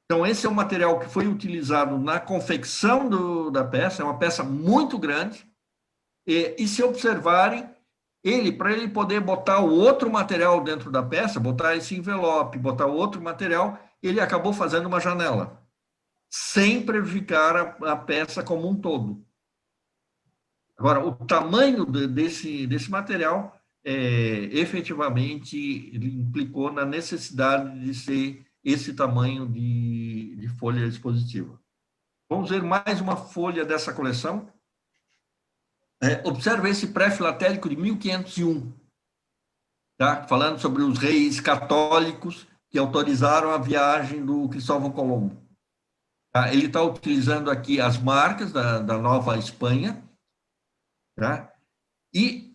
S1: Então, esse é um material que foi utilizado na confecção da peça, é uma peça muito grande, e se observarem, para ele poder botar o outro material dentro da peça, botar esse envelope, botar o outro material, ele acabou fazendo uma janela, sem prejudicar a peça como um todo. Agora, o tamanho desse material, efetivamente, ele implicou na necessidade de ser esse tamanho de folha expositiva. Vamos ver mais uma folha dessa coleção. Observe esse pré-filatélico de 1501, tá? Falando sobre os reis católicos que autorizaram a viagem do Cristóvão Colombo. Tá? Ele está utilizando aqui as marcas da Nova Espanha, tá? E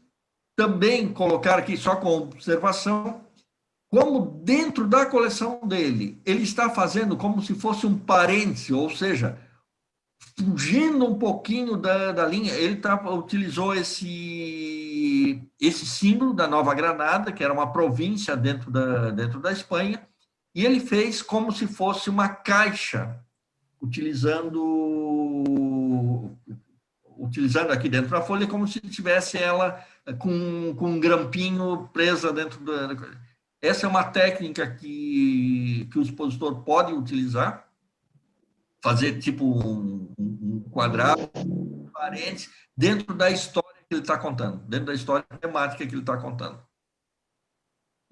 S1: também colocar aqui, só com observação, como dentro da coleção dele, ele está fazendo como se fosse um parêntese, ou seja, fugindo um pouquinho da linha, ele utilizou esse símbolo da Nova Granada, que era uma província dentro da Espanha, e ele fez como se fosse uma caixa, utilizando aqui dentro da folha, como se tivesse ela com um grampinho presa dentro da coisa. Essa é uma técnica que o expositor pode utilizar, fazer tipo um quadrado, parênteses, dentro da história que ele está contando, dentro da história temática que ele está contando.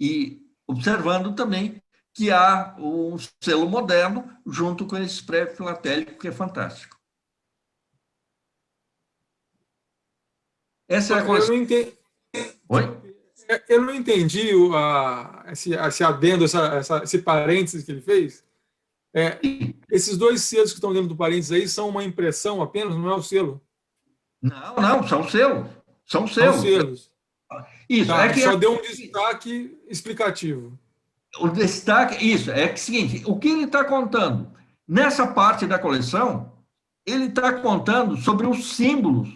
S1: E observando também que há um selo moderno junto com esse pré-filatélico, que é fantástico. Essa é a coisa. Oi?
S5: Eu não entendi esse adendo, esse parênteses que ele fez. Esses dois selos que estão dentro do parênteses aí são uma impressão apenas, não é o selo?
S1: Não, são selos. São
S5: selos.
S1: Isso,
S5: tá, só deu um destaque explicativo.
S1: O destaque, isso, é o seguinte, o que ele está contando? Nessa parte da coleção, ele está contando sobre os símbolos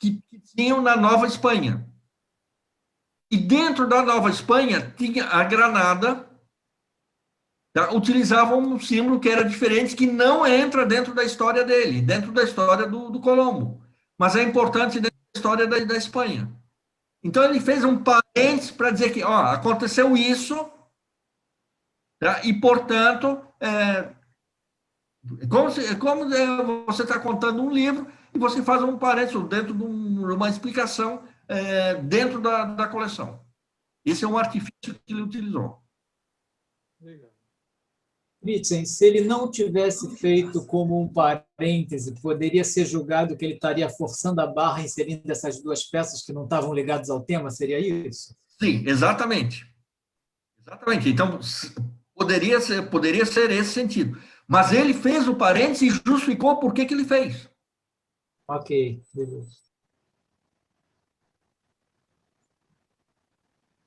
S1: que tinham na Nova Espanha. E dentro da Nova Espanha tinha a Granada, tá? Utilizavam um símbolo que era diferente, que não entra dentro da história dele, dentro da história do Colombo, mas é importante dentro da história da Espanha. Então, ele fez um parênteses para dizer que aconteceu isso, tá? E, portanto, como você está contando um livro e você faz um parênteses dentro de uma explicação dentro da coleção. Esse é um artifício que ele utilizou.
S8: Legal. Fritzen, se ele não tivesse feito como um parêntese, poderia ser julgado que ele estaria forçando a barra inserindo essas duas peças que não estavam ligadas ao tema? Seria isso?
S1: Sim, exatamente. Exatamente. Então, poderia ser esse sentido. Mas ele fez o parêntese e justificou por que ele fez.
S8: Ok, beleza.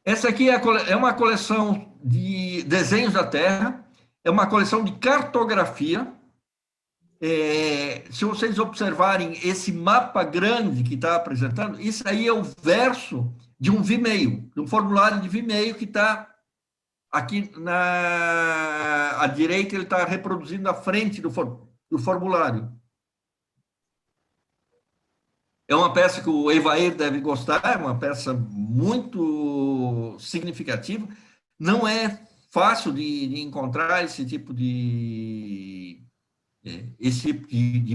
S1: Essa aqui é uma coleção de desenhos da Terra, é uma coleção de cartografia. Se vocês observarem esse mapa grande que está apresentando, isso aí é o verso de um Vimeo, de um formulário de Vimeo que está aqui à direita, ele está reproduzindo a frente do formulário. É uma peça que o Evair deve gostar, é uma peça muito significativa. Não é fácil de encontrar esse tipo de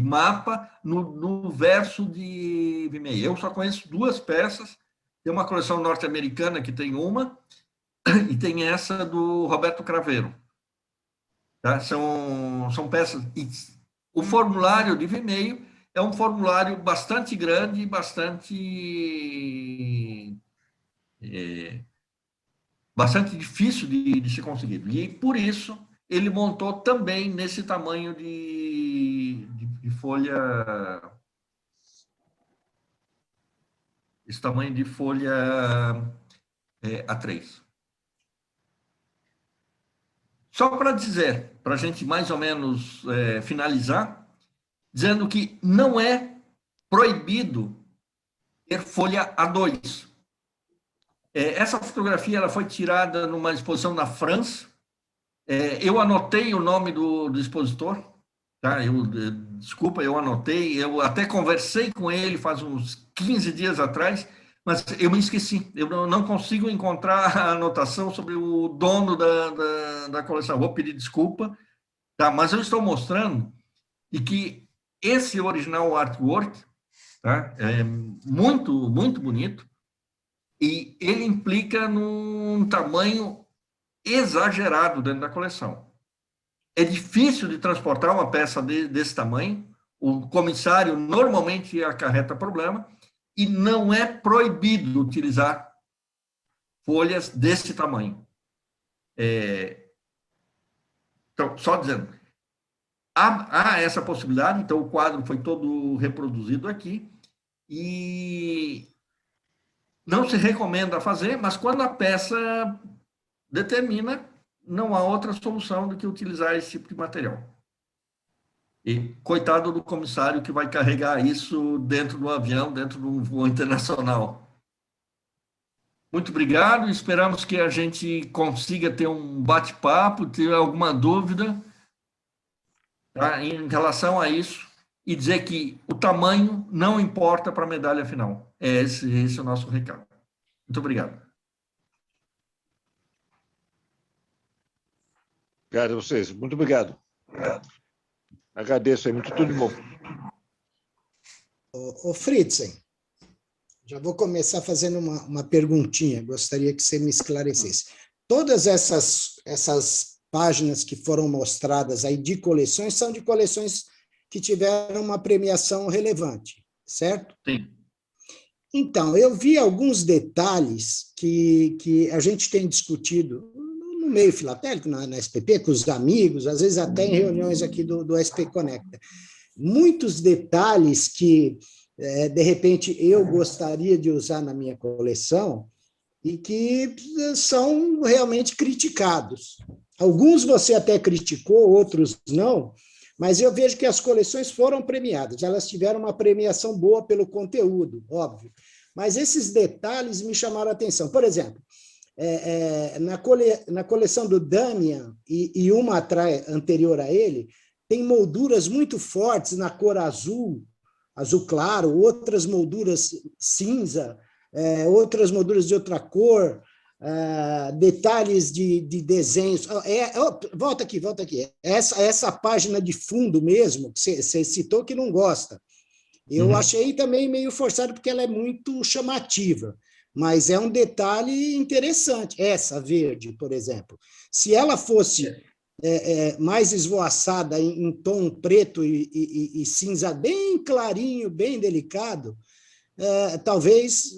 S1: mapa no verso de Vimeo. Eu só conheço duas peças. Tem uma coleção norte-americana que tem uma, e tem essa do Roberto Craveiro. Tá? São peças. O formulário de Vimeo é um formulário bastante grande, bastante bastante difícil de ser conseguido. E, por isso, ele montou também nesse tamanho de folha... Esse tamanho de folha A3. Só para dizer, para a gente mais ou menos finalizar, dizendo que não é proibido ter folha A2. Essa fotografia ela foi tirada numa exposição na França. Eu anotei o nome do expositor, tá? Desculpa, eu anotei, eu até conversei com ele faz uns 15 dias atrás, mas eu me esqueci, eu não consigo encontrar a anotação sobre o dono da coleção. Vou pedir desculpa, tá? Mas eu estou mostrando e que esse original artwork, tá? É muito, muito bonito, e ele implica num tamanho exagerado dentro da coleção. É difícil de transportar uma peça desse tamanho, o comissário normalmente acarreta problema, e não é proibido utilizar folhas desse tamanho. Então, só dizendo, há essa possibilidade, então o quadro foi todo reproduzido aqui, e não se recomenda fazer, mas quando a peça determina, não há outra solução do que utilizar esse tipo de material. E coitado do comissário que vai carregar isso dentro do avião, dentro de um voo internacional. Muito obrigado, esperamos que a gente consiga ter um bate-papo, ter alguma dúvida, tá, em relação a isso, e dizer que o tamanho não importa para a medalha final. Esse é o nosso recado. Muito obrigado.
S2: Obrigado a vocês. Muito obrigado. Agradeço aí, muito tudo bom.
S7: Ô Fritzen, já vou começar fazendo uma perguntinha, gostaria que você me esclarecesse. Todas essas páginas que foram mostradas aí de coleções são de coleções que tiveram uma premiação relevante, certo?
S1: Sim.
S7: Então, eu vi alguns detalhes que a gente tem discutido no meio filatélico, na SPP, com os amigos, às vezes até em reuniões aqui do SP Conecta. Muitos detalhes que, de repente, eu gostaria de usar na minha coleção e que são realmente criticados. Alguns você até criticou, outros não, mas eu vejo que as coleções foram premiadas, elas tiveram uma premiação boa pelo conteúdo, óbvio. Mas esses detalhes me chamaram a atenção. Por exemplo, na coleção do Damian e uma anterior a ele, tem molduras muito fortes na cor azul, azul claro, outras molduras cinza, outras molduras de outra cor, detalhes de desenhos. Volta aqui. Essa página de fundo mesmo, que você citou que não gosta, eu achei também meio forçado, porque ela é muito chamativa, mas é um detalhe interessante. Essa verde, por exemplo, se ela fosse mais esvoaçada em tom preto e cinza bem clarinho, bem delicado, talvez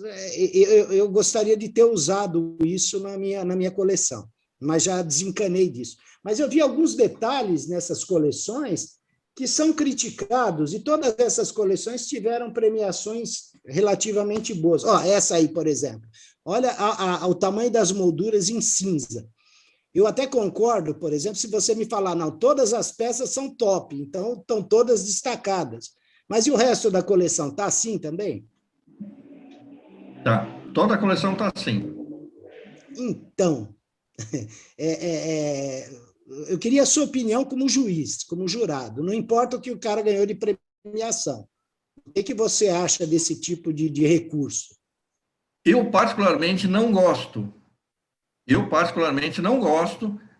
S7: eu gostaria de ter usado isso na minha coleção, mas já desencanei disso. Mas eu vi alguns detalhes nessas coleções que são criticados, e todas essas coleções tiveram premiações relativamente boas. Essa aí, por exemplo, olha o tamanho das molduras em cinza. Eu até concordo, por exemplo, se você me falar, não, todas as peças são top, então estão todas destacadas. Mas e o resto da coleção, está assim também?
S1: Tá, toda a coleção está assim. Então,
S7: eu queria a sua opinião como juiz, como jurado, não importa o que o cara ganhou de premiação. O que você acha desse tipo de recurso?
S1: Eu, particularmente, não gosto.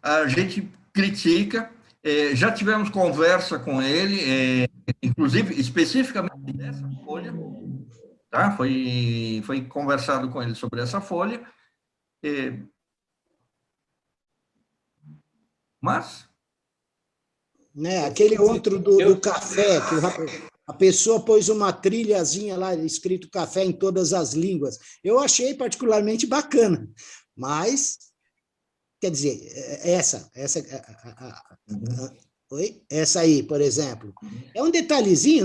S1: A gente critica, já tivemos conversa com ele, inclusive, especificamente dessa folha, tá? Foi conversado com ele sobre essa folha, mas...
S7: Aquele outro do café, que a pessoa pôs uma trilhazinha lá, escrito café em todas as línguas. Eu achei particularmente bacana, mas quer dizer, essa aí, por exemplo, é um detalhezinho,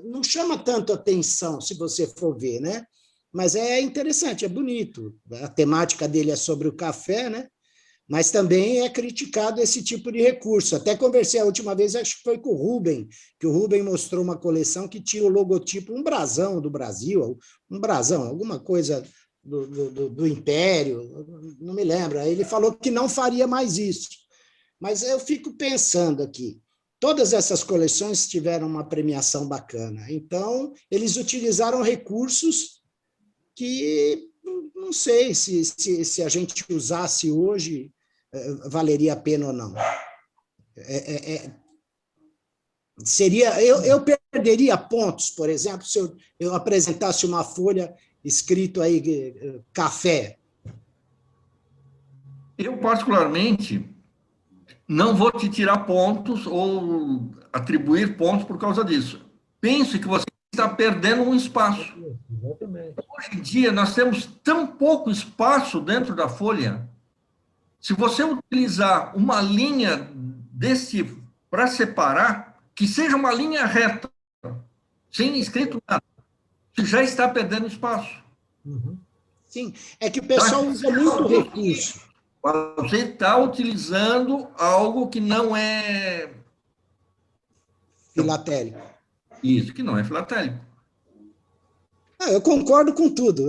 S7: não chama tanto atenção se você for ver, né? Mas é interessante, é bonito. A temática dele é sobre o café, né? Mas também é criticado esse tipo de recurso. Até conversei a última vez, acho que foi com o Rubem, que o Rubem mostrou uma coleção que tinha o logotipo, um brasão do Brasil, um brasão, alguma coisa do Império, não me lembro. Aí ele falou que não faria mais isso. Mas eu fico pensando aqui, todas essas coleções tiveram uma premiação bacana, então eles utilizaram recursos que não sei se a gente usasse hoje, valeria a pena ou não. Eu perderia pontos, por exemplo, se eu apresentasse uma folha escrito aí café.
S1: Eu, particularmente, não vou te tirar pontos ou atribuir pontos por causa disso. Penso que você está perdendo um espaço.
S3: Exatamente.
S1: Hoje em dia, nós temos tão pouco espaço dentro da folha. Se você utilizar uma linha desse para separar, que seja uma linha reta, sem escrito nada, você já está perdendo espaço.
S3: Uhum.
S7: Sim, é que o pessoal usa muito recurso.
S1: Você está utilizando algo que não é
S7: Filatélico.
S1: isso, que não é filatélico.
S7: Eu concordo com tudo.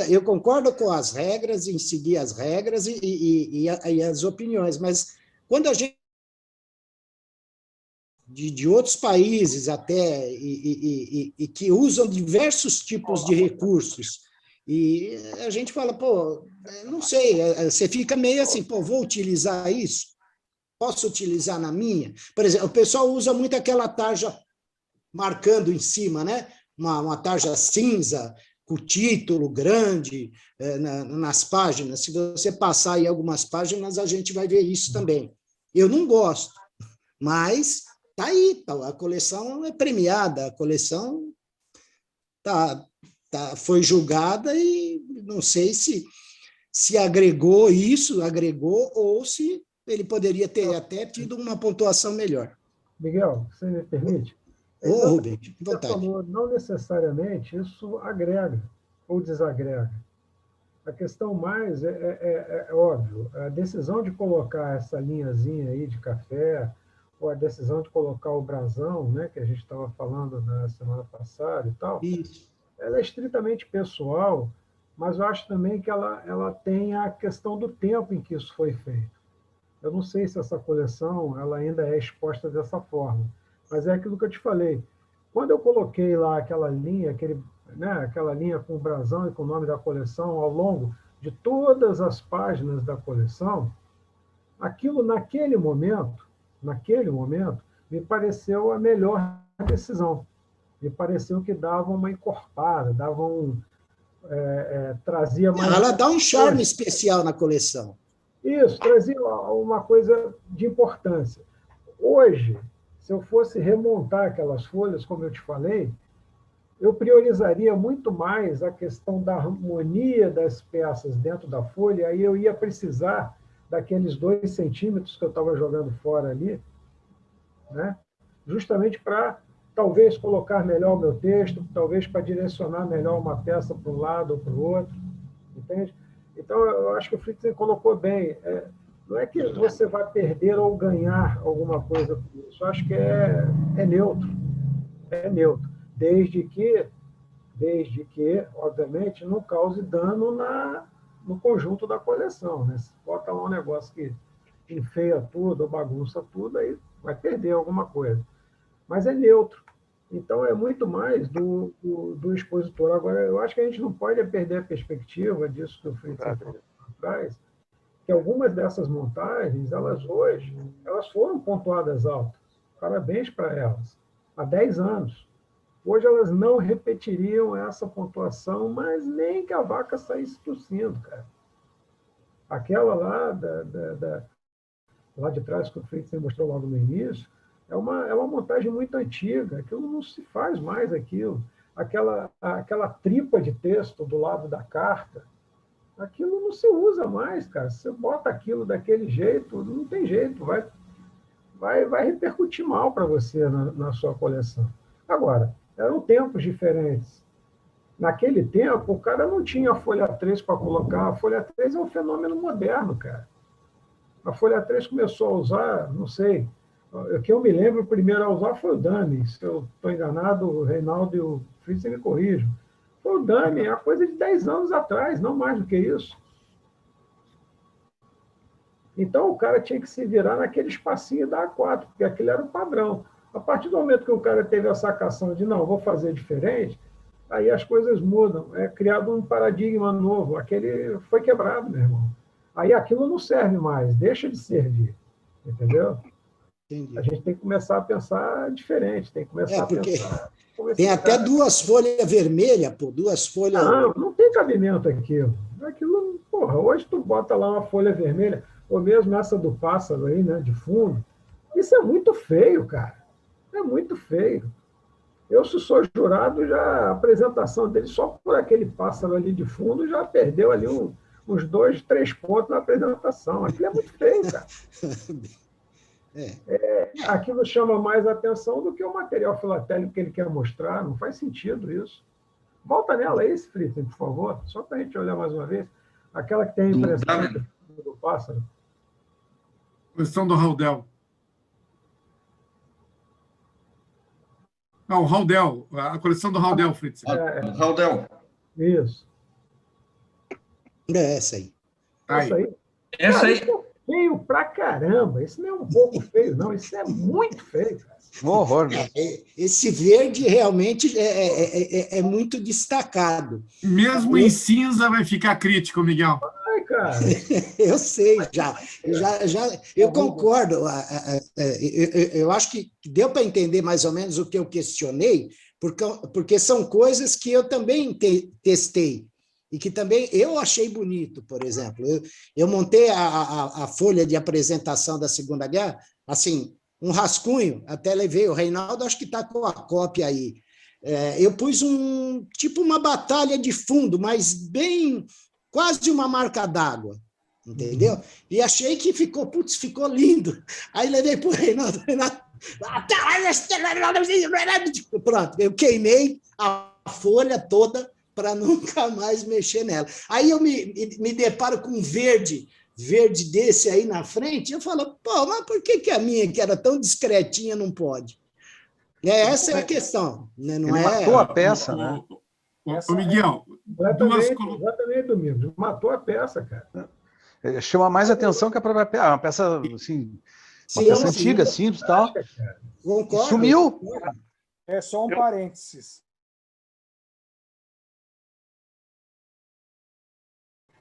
S7: Eu concordo com as regras, em seguir as regras e as opiniões, mas quando a gente de outros países até e que usam diversos tipos de recursos e a gente fala, pô, não sei, você fica meio assim, pô, vou utilizar isso? Posso utilizar na minha? Por exemplo, o pessoal usa muito aquela tarja marcando em cima, né? Uma tarja cinza, com título grande nas páginas. Se você passar em algumas páginas, a gente vai ver isso também. Eu não gosto, mas está aí, a coleção é premiada, a coleção foi julgada e não sei se agregou isso, ou se ele poderia ter até tido uma pontuação melhor.
S3: Miguel, você me permite?
S7: Ô, Rubem, fique à vontade.
S3: Falou, não necessariamente isso agrega ou desagrega. A questão mais é óbvio, a decisão de colocar essa linhazinha aí de café, ou a decisão de colocar o brasão, né, que a gente estava falando na semana passada e tal,
S7: Isso.
S3: ela é estritamente pessoal, mas eu acho também que ela tem a questão do tempo em que isso foi feito. Eu não sei se essa coleção ela ainda é exposta dessa forma, mas é aquilo que eu te falei. Quando eu coloquei lá aquela linha, aquela linha com o brasão e com o nome da coleção ao longo de todas as páginas da coleção, aquilo naquele momento, me pareceu a melhor decisão. Me pareceu que dava uma encorpada, trazia mais...
S7: Ela dá um charme especial na coleção.
S3: Isso, trazia uma coisa de importância. Hoje, se eu fosse remontar aquelas folhas, como eu te falei, eu priorizaria muito mais a questão da harmonia das peças dentro da folha, aí eu ia precisar daqueles 2 centímetros que eu estava jogando fora ali, né? Justamente para, talvez, colocar melhor o meu texto, talvez para direcionar melhor uma peça para um lado ou para o outro, entende? Então, eu acho que o Fritzen colocou bem. Não é que você vai perder ou ganhar alguma coisa com isso. Eu acho que é neutro. É neutro. Desde que, obviamente, não cause dano no conjunto da coleção. Né? Se bota lá um negócio que enfeia tudo ou bagunça tudo, aí vai perder alguma coisa. Mas é neutro. Então, é muito mais do expositor. Agora, eu acho que a gente não pode perder a perspectiva disso que o Fritz traz, que algumas dessas montagens, elas foram pontuadas altas. Parabéns para elas. Há 10 anos. Hoje elas não repetiriam essa pontuação, mas nem que a vaca saísse tossindo, cara. Aquela lá, lá de trás, que o Fritz mostrou logo no início, é uma montagem muito antiga, aquilo não se faz mais aquilo. Aquela tripa de texto do lado da carta, Aquilo não se usa mais, cara. Você bota aquilo daquele jeito, não tem jeito, vai repercutir mal para você na sua coleção. Agora, eram tempos diferentes. Naquele tempo, o cara não tinha a folha 3 para colocar. A folha 3 é um fenômeno moderno, cara. A folha 3 começou a usar, não sei, o que eu me lembro, o primeiro a usar foi o Dami. Se eu estou enganado, o Reinaldo e o Fritz me corrijam. Foi o Dami, é uma coisa de 10 anos atrás, não mais do que isso. Então, o cara tinha que se virar naquele espacinho da A4, porque aquele era o padrão. A partir do momento que o cara teve a sacação de, não, vou fazer diferente, aí as coisas mudam. É criado um paradigma novo. Aquele foi quebrado, meu irmão. Aí aquilo não serve mais, deixa de servir. Entendeu?
S7: Entendi.
S3: A gente tem que começar a pensar diferente, tem que começar a pensar.
S7: Tem até duas folhas vermelhas, pô, duas folhas.
S3: Não tem cabimento aquilo. Aquilo, porra, hoje tu bota lá uma folha vermelha, ou mesmo essa do pássaro aí, né, de fundo. Isso é muito feio, cara. É muito feio. Eu, se sou jurado, já a apresentação dele só por aquele pássaro ali de fundo já perdeu ali uns 2, 3 pontos na apresentação. Aquilo é muito feio, cara. Aquilo chama mais atenção do que o material filatélico que ele quer mostrar. Não faz sentido isso. Volta nela aí, Fritz, por favor, só para a gente olhar mais uma vez. Aquela que tem a impressão do pássaro.
S6: Coleção do Haldel. Não, o Haldel, a coleção do Haldel, Fritz.
S1: Haldel.
S3: Isso.
S7: É essa aí.
S3: Essa aí.
S1: Essa
S3: Cara,
S1: aí.
S3: isso é feio pra caramba. Isso não é um pouco feio, não. Isso é muito feio, cara.
S2: Um horror, né?
S7: Esse verde realmente é muito destacado.
S6: Mesmo em cinza vai ficar crítico, Miguel.
S3: Ai, cara.
S7: Eu sei, eu concordo. Eu acho que deu para entender mais ou menos o que eu questionei, porque são coisas que eu também testei e que também eu achei bonito, por exemplo. Eu montei a folha de apresentação da Segunda Guerra, assim, um rascunho, até levei, o Reinaldo acho que está com a cópia aí. Eu pus tipo uma batalha de fundo, mas bem, quase uma marca d'água, entendeu? E achei que ficou lindo. Aí levei para o Reinaldo, pronto, eu queimei a folha toda para nunca mais mexer nela. Aí eu me deparo com um verde desse aí na frente, eu falo, pô, mas por que a minha, que era tão discretinha, não pode? Essa é a questão. Né? Não
S2: Ele matou a peça, né?
S6: Ô, Miguel,
S3: exatamente, Domingos. Matou a peça, cara.
S2: Chama mais atenção que a própria peça. Uma peça, assim, peça antiga, simples e tal.
S7: Concordo.
S2: Sumiu.
S10: É só um parênteses.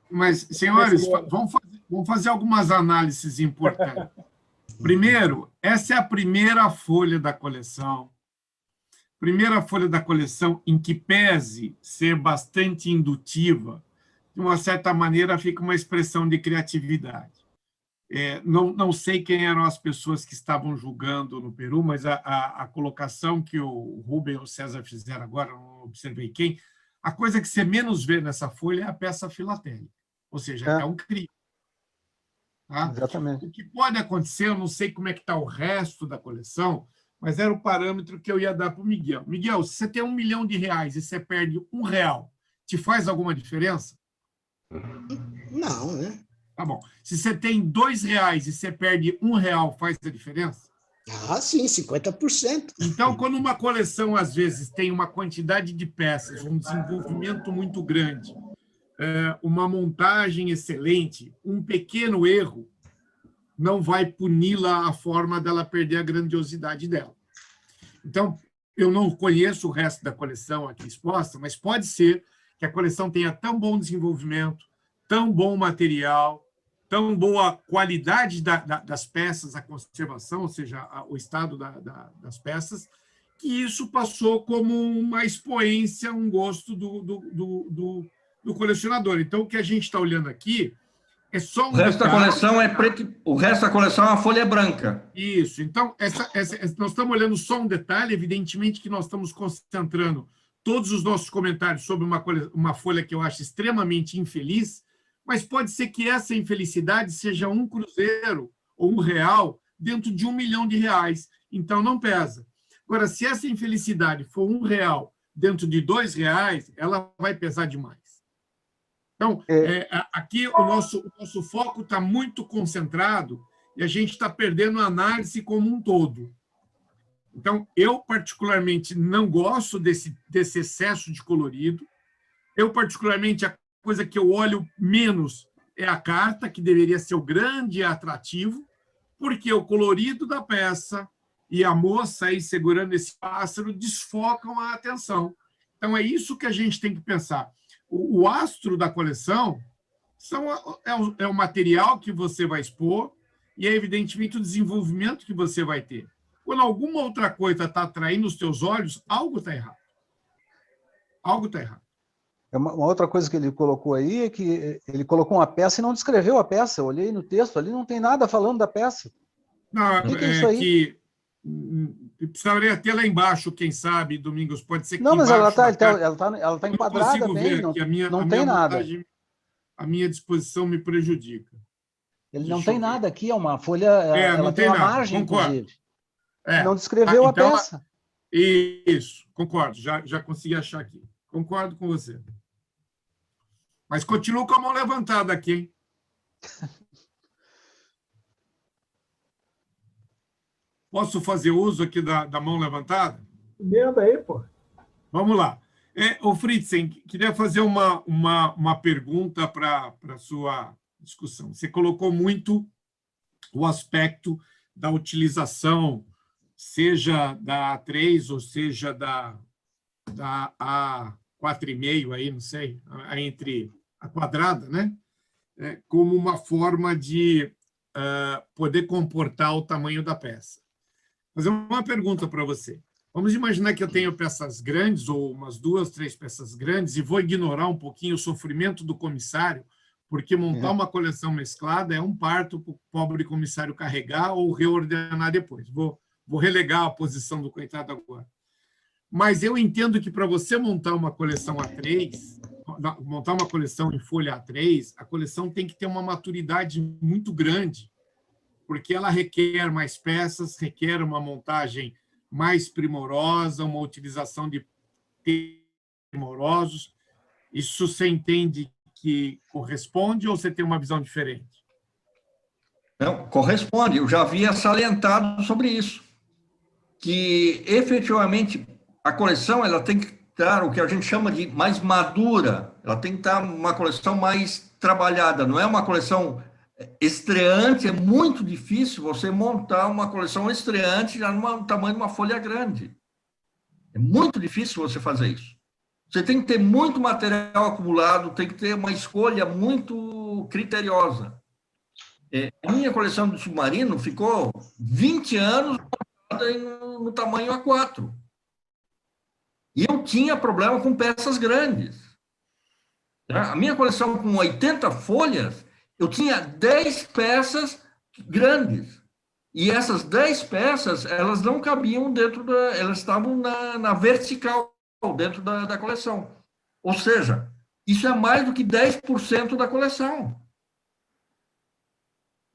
S6: Mas, senhores, vamos fazer algumas análises importantes. Primeiro, essa é a primeira folha da coleção. Primeira folha da coleção em que pese ser bastante indutiva, de uma certa maneira fica uma expressão de criatividade. Não sei quem eram as pessoas que estavam julgando no Peru, mas a colocação que o Rubem e o César fizeram agora, não observei quem, a coisa que você menos vê nessa folha é a peça filatélica, ou seja, é um crime. Tá?
S2: Exatamente.
S6: O que pode acontecer, eu não sei como é que está o resto da coleção, mas era o parâmetro que eu ia dar para o Miguel. Miguel, se você tem R$1 milhão e você perde R$1, te faz alguma diferença?
S7: Não, né?
S6: Tá bom. Se você tem R$2 e você perde R$1, faz a diferença?
S7: Ah, sim, 50%.
S6: Então, quando uma coleção, às vezes, tem uma quantidade de peças, um desenvolvimento muito grande, uma montagem excelente, um pequeno erro não vai puni-la a forma dela perder a grandiosidade dela. Então, eu não conheço o resto da coleção aqui exposta, mas pode ser que a coleção tenha tão bom desenvolvimento, tão bom material, tão boa qualidade das peças, a conservação, ou seja, o estado das peças, que isso passou como uma expoência, um gosto do colecionador. Então, o que a gente está olhando aqui é só um
S1: O resto da
S6: detalhe.
S1: coleção é preto, o resto da coleção é uma folha branca.
S6: Isso. Então, nós estamos olhando só um detalhe, evidentemente que nós estamos concentrando todos os nossos comentários sobre uma folha que eu acho extremamente infeliz, Mas pode ser que essa infelicidade seja um cruzeiro ou R$ 1 dentro de R$ 1 milhão. Então, não pesa. Agora, se essa infelicidade for R$ 1 dentro de R$ 2, ela vai pesar demais. Então, aqui o nosso foco está muito concentrado e a gente está perdendo a análise como um todo. Então, eu, particularmente, não gosto desse excesso de colorido. Eu, particularmente, a coisa que eu olho menos é a carta, que deveria ser o grande atrativo, porque o colorido da peça e a moça aí segurando esse pássaro desfocam a atenção. Então, é isso que a gente tem que pensar. O astro da coleção é o material que você vai expor e, evidentemente, o desenvolvimento que você vai ter. Quando alguma outra coisa está atraindo os teus olhos, algo está errado. Algo está errado.
S2: Uma outra coisa que ele colocou aí é que ele colocou uma peça e não descreveu a peça. Eu olhei no texto, ali não tem nada falando da peça.
S6: Não,
S2: o que é isso aí?
S6: Que precisaria ter lá embaixo, quem sabe, Domingos, pode ser que
S2: não, mas ela está
S6: eu
S2: enquadrada
S6: não
S2: bem,
S6: ver,
S2: não tem nada.
S6: A minha disposição me prejudica.
S2: Ele não tem nada aqui, é uma folha, ela tem uma margem,
S6: concordo.
S2: Inclusive. Não descreveu a peça.
S6: Isso, concordo, já consegui achar aqui. Concordo com você. Mas continuo com a mão levantada aqui, hein? Posso fazer uso aqui da mão levantada?
S3: Emenda aí, pô.
S6: Vamos lá. O Fritzen, queria fazer uma pergunta para a sua discussão. Você colocou muito o aspecto da utilização, seja da A3 ou seja da A4,5, aí, não sei, entre a quadrada, né? Como uma forma de poder comportar o tamanho da peça. Fazer uma pergunta para você. Vamos imaginar que eu tenho peças grandes, ou umas 2, 3 peças grandes, e vou ignorar um pouquinho o sofrimento do comissário, porque montar uma coleção mesclada é um parto para o pobre comissário carregar ou reordenar depois. Vou relegar a posição do coitado agora. Mas eu entendo que para você montar uma coleção A3, montar uma coleção em folha A3, a coleção tem que ter uma maturidade muito grande, porque ela requer mais peças, requer uma montagem mais primorosa, uma utilização de primorosos. Isso você entende que corresponde ou você tem uma visão diferente?
S1: Não, corresponde. Eu já havia salientado sobre isso, que efetivamente a coleção ela tem que estar o que a gente chama de mais madura, ela tem que estar uma coleção mais trabalhada, não é uma coleção estreante. É muito difícil você montar uma coleção estreante já no tamanho de uma folha grande. É muito difícil você fazer isso. Você tem que ter muito material acumulado, tem que ter uma escolha muito criteriosa. A minha coleção de submarino ficou 20 anos no tamanho A4. E eu tinha problema com peças grandes. A minha coleção com 80 folhas, eu tinha 10 peças grandes. E essas 10 peças, elas não cabiam dentro elas estavam na vertical, dentro da coleção. Ou seja, isso é mais do que 10% da coleção.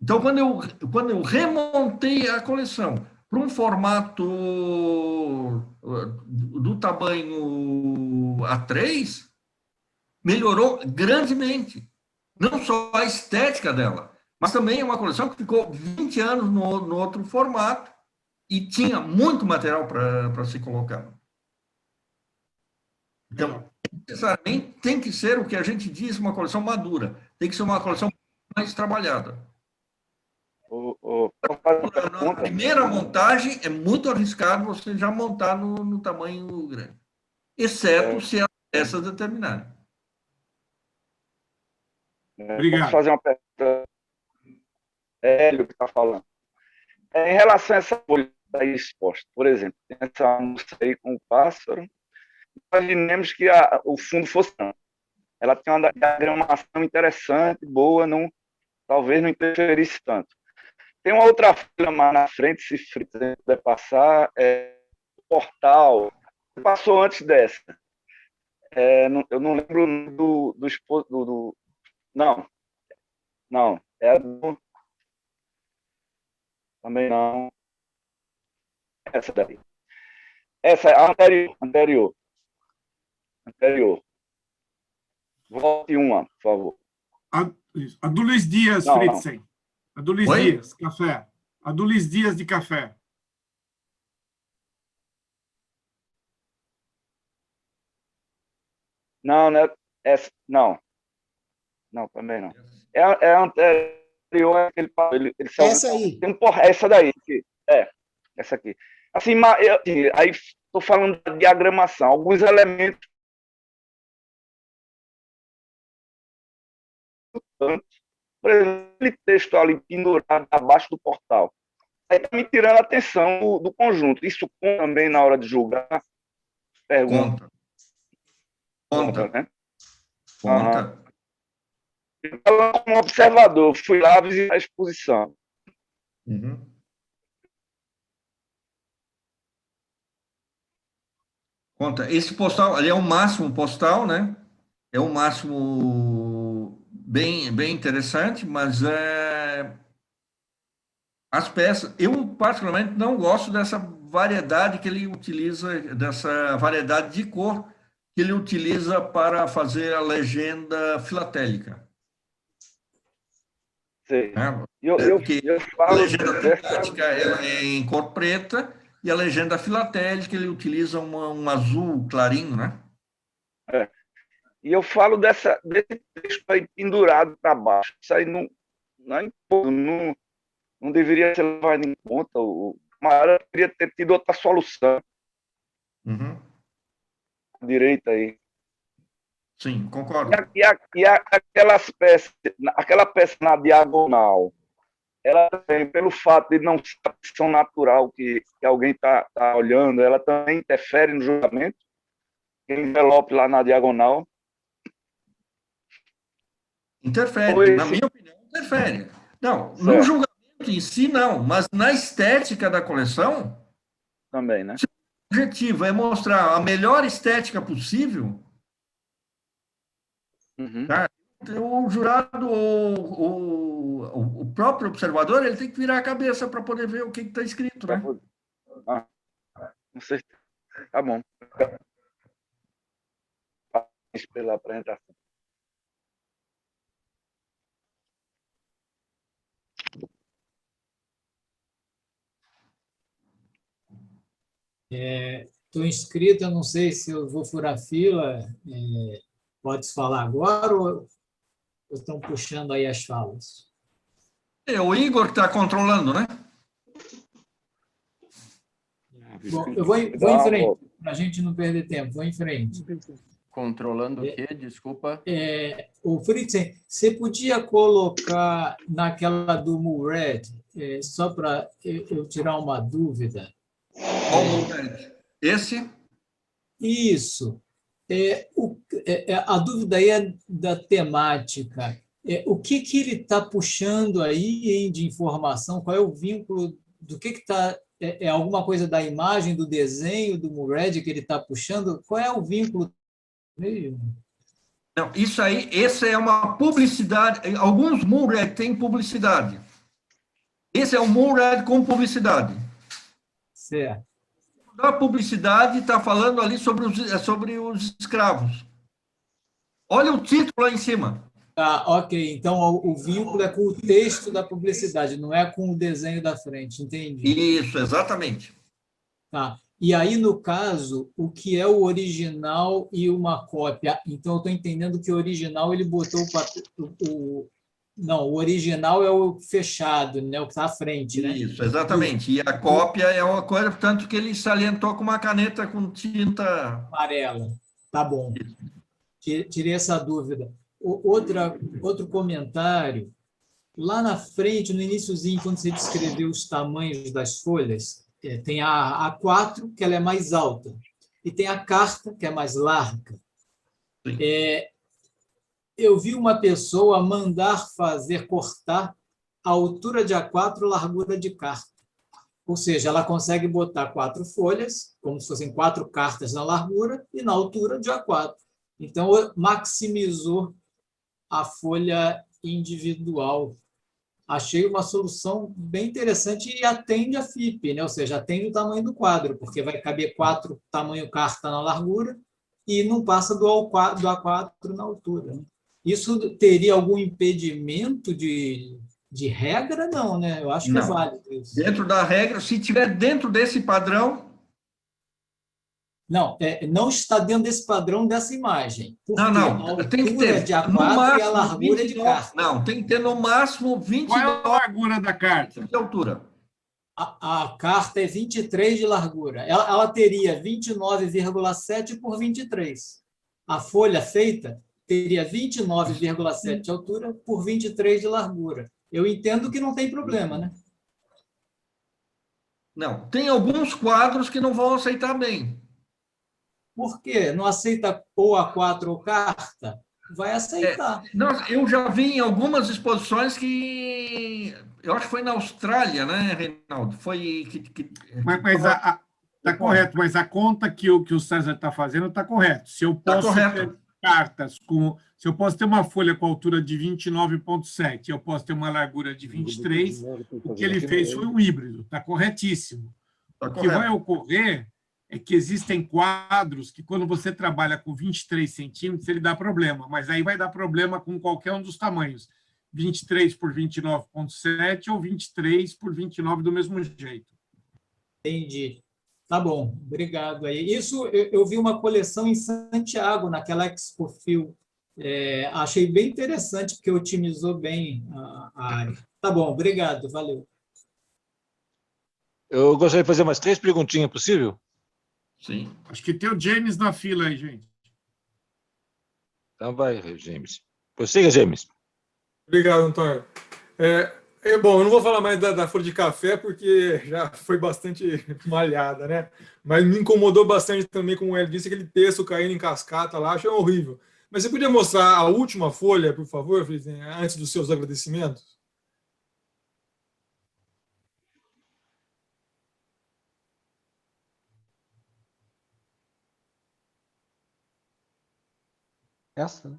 S1: Então, quando eu remontei a coleção para um formato do tamanho A3, melhorou grandemente. Não só a estética dela, mas também é uma coleção que ficou 20 anos no outro formato e tinha muito material para se colocar. Então, necessariamente, tem que ser o que a gente diz, uma coleção madura. Tem que ser uma coleção mais trabalhada. Na primeira montagem, é muito arriscado você já montar no tamanho grande, exceto se as peças determinarem.
S6: Obrigado.
S11: Vou fazer uma pergunta. Hélio que está falando. Em relação a essa folha aí exposta, por exemplo, essa moça aí com o pássaro, imaginemos que o fundo fosse. Ela tem uma diagramação interessante, boa, talvez não interferisse tanto. Tem uma outra folha mais na frente, se Fritzen puder passar, o portal, passou antes dessa. Eu não lembro do não, Não, é a do... Também não. Essa daí. Essa é a anterior. Volte uma, por favor.
S6: A do Luiz Dias,
S11: Não,
S6: Fritzen. A do Luiz
S1: Oi?
S6: Dias, café. A do Luiz Dias de café.
S11: Não, né? Essa, não. Não, também não. É a anterior, ele saiu-
S7: Essa aí.
S11: Tem essa daí. Essa aqui. Assim, aí estou falando da diagramação. Alguns elementos. Por exemplo, aquele texto ali pendurado abaixo do portal. Aí está me tirando a atenção do conjunto. Isso conta também na hora de julgar? Pergunta.
S1: Conta.
S11: Né?
S1: Conta.
S11: Falando como observador, fui lá visitar a exposição.
S1: Uhum. Conta. Esse postal, ali é o máximo postal, né? É o máximo bem interessante, mas as peças, eu particularmente não gosto dessa variedade que ele utiliza, dessa variedade de cor que ele utiliza para fazer a legenda filatélica.
S11: Sei.
S1: Né?
S11: Eu
S1: A
S11: falo
S1: legenda
S11: dessa...
S1: temática ela é em cor preta e a legenda filatélica ele utiliza um azul clarinho, né?
S11: E eu falo desse texto aí pendurado para baixo. Isso aí não deveria ser levado em conta. O Mara deveria ter tido outra solução.
S1: Uhum.
S11: Direita aí.
S1: Sim, concordo.
S11: E aquela peça na diagonal, ela também, pelo fato de não ser a posição natural que alguém está olhando, ela também interfere no julgamento. Aquele envelope lá na diagonal.
S1: Interfere, na minha opinião, interfere. Não, no julgamento em si, não, mas na estética da coleção,
S11: também, né?
S1: Se o objetivo é mostrar a melhor estética possível, tá? O jurado, o próprio observador, ele tem que virar a cabeça para poder ver o que está escrito, né?
S11: Não sei. Tá bom. Pela apresentação.
S8: Estou inscrito, eu não sei se eu vou furar fila. Pode falar agora ou estão puxando aí as falas?
S1: É o Igor que está controlando, né?
S8: Bom, eu vou em frente, para a gente não perder tempo. Vou em frente.
S4: Controlando o quê? Desculpa.
S8: O Fritzen, você podia colocar naquela do Murad, só para eu tirar uma dúvida?
S1: Qual Murad? Esse?
S8: Isso. A dúvida aí é da temática. O que ele está puxando aí de informação? Qual é o vínculo do que está... É alguma coisa da imagem, do desenho, do Murad que ele está puxando? Qual é o vínculo?
S1: Não, isso aí, essa é uma publicidade. Alguns Murad têm publicidade. Esse é um Murad com publicidade.
S8: Certo.
S1: A publicidade está falando ali sobre os escravos. Olha o título lá em cima.
S8: Ok. Então, o vínculo é com o texto da publicidade, não é com o desenho da frente, entendi.
S1: Isso, exatamente.
S8: Tá. E aí, no caso, o que é o original e uma cópia? Então, eu estou entendendo que o original ele botou Não, o original é o fechado, né? O que está à frente, né?
S1: Isso, exatamente. E a cópia é uma coisa, tanto que ele salientou com uma caneta com tinta
S8: amarela. Tá bom. Tirei essa dúvida. Outro comentário. Lá na frente, no iniciozinho, quando você descreveu os tamanhos das folhas, tem a A4, que ela é mais alta, e tem a carta, que é mais larga. Eu vi uma pessoa mandar cortar a altura de A4, largura de carta. Ou seja, ela consegue botar 4 folhas, como se fossem 4 cartas na largura e na altura de A4. Então, maximizou a folha individual. Achei uma solução bem interessante e atende a FIP, né? Ou seja, atende o tamanho do quadro, porque vai caber 4 tamanho carta na largura e não passa do A4 na altura, né? Isso teria algum impedimento de regra? Não, né? Eu acho que é
S1: Não.
S8: válido isso.
S1: Dentro da regra, se tiver dentro desse padrão,
S8: Não, não está dentro desse padrão dessa imagem. Porque
S1: não,
S8: a
S1: tem que
S8: altura
S1: ter
S8: é de A4
S1: no máximo
S8: e a largura é de
S1: 29,
S8: carta.
S1: não, tem que ter no máximo 29
S6: Qual é a largura da carta?
S1: de altura.
S8: A carta é 23 de largura. Ela teria 29,7 por 23. A folha feita teria 29,7 de altura por 23 de largura. Eu entendo que não tem problema, né?
S1: Não, tem alguns quadros que não vão aceitar bem.
S8: Por quê? Não aceita ou A4 ou carta? Vai aceitar.
S1: Eu já vi em algumas exposições que... Eu acho que foi na Austrália, né, Reinaldo? Foi
S6: Mas tá correto, mas a conta que o César está fazendo está correto. Se eu posso ter cartas se eu posso ter uma folha com altura de 29,7, eu posso ter uma largura de 23, o que ele fez foi um híbrido, está corretíssimo. O que vai ocorrer é que existem quadros que, quando você trabalha com 23 centímetros, ele dá problema, mas aí vai dar problema com qualquer um dos tamanhos, 23 por 29,7 ou 23 por 29 do mesmo jeito.
S8: Entendi. Tá bom, obrigado. Isso eu vi uma coleção em Santiago, naquela Expofil. Achei bem interessante, porque otimizou bem a área. Tá bom, obrigado, valeu.
S12: Eu gostaria de fazer umas 3 perguntinhas, possível?
S1: Sim.
S6: Acho que tem o James na fila aí, gente.
S12: Então vai, James. Prossiga, James.
S5: Obrigado, Antônio. Bom, eu não vou falar mais da folha de café, porque já foi bastante malhada, né? Mas me incomodou bastante também, como ele disse, aquele texto caindo em cascata lá, achei horrível. Mas você podia mostrar a última folha, por favor, antes dos seus agradecimentos?
S2: Essa, né?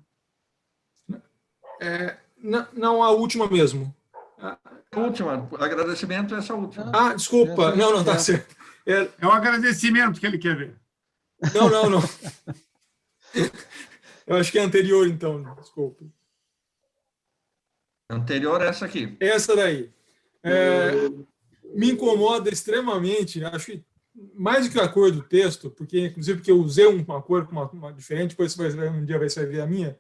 S5: Não, a última mesmo.
S1: A última, agradecimento é essa última.
S5: Ah, desculpa. Não, tá certo.
S6: É o agradecimento que ele quer ver.
S5: Não. Eu acho que é anterior, então. Desculpa.
S1: Anterior é essa aqui.
S5: Essa daí. Me incomoda extremamente, acho que mais do que a cor do texto, porque inclusive porque eu usei uma cor uma diferente, depois um dia você vai ver a minha,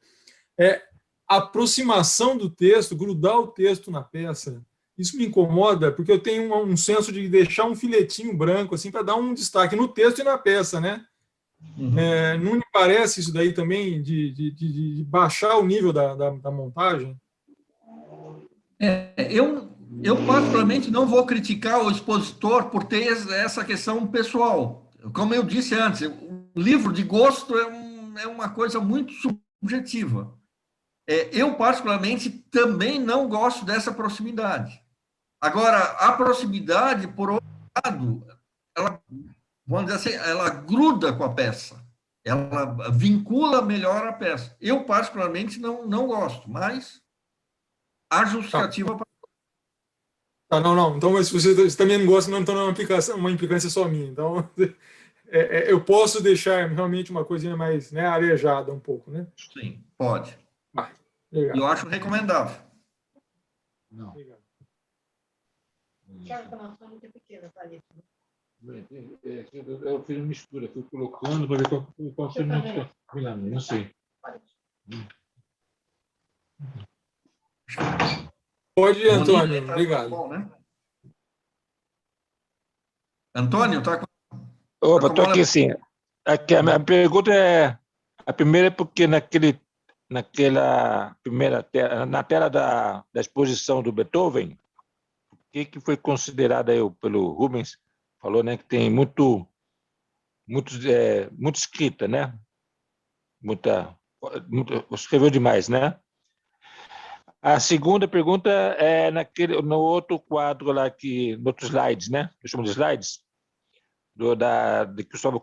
S5: a aproximação do texto, grudar o texto na peça. Isso me incomoda, porque eu tenho um senso de deixar um filetinho branco assim para dar um destaque no texto e na peça, né? Uhum. Não me parece isso daí também de baixar o nível da montagem?
S1: Eu particularmente não vou criticar o expositor por ter essa questão pessoal. Como eu disse antes, o livro de gosto é uma coisa muito subjetiva. Eu particularmente também não gosto dessa proximidade. Agora, a proximidade, por outro lado, ela, vamos dizer assim, ela gruda com a peça, ela vincula melhor a peça. Eu particularmente não gosto, mas há justificativa para...
S5: Não. Então, mas se você também não gosta, então não é uma implicância só minha. Então, eu posso deixar realmente uma coisinha mais, né, arejada um pouco, né?
S1: Sim, pode.
S5: Legal.
S1: Eu acho recomendável.
S12: Não.
S5: Legal.
S12: Eu fiz uma mistura, fui colocando para ver qual seria o nome. Não sei.
S5: Pode ir, Antônio. Obrigado.
S1: Bom, né? Antônio, está com...
S12: Opa, estou aqui sim. Aqui, a minha pergunta a primeira é porque naquela primeira tela, na tela da exposição do Beethoven, o que foi considerado aí pelo Rubens, falou, né, que tem muito escrita, né? Escreveu demais, né? A segunda pergunta é no outro quadro lá, no outro slides, né? Eu chamo de slides, de Cristóvão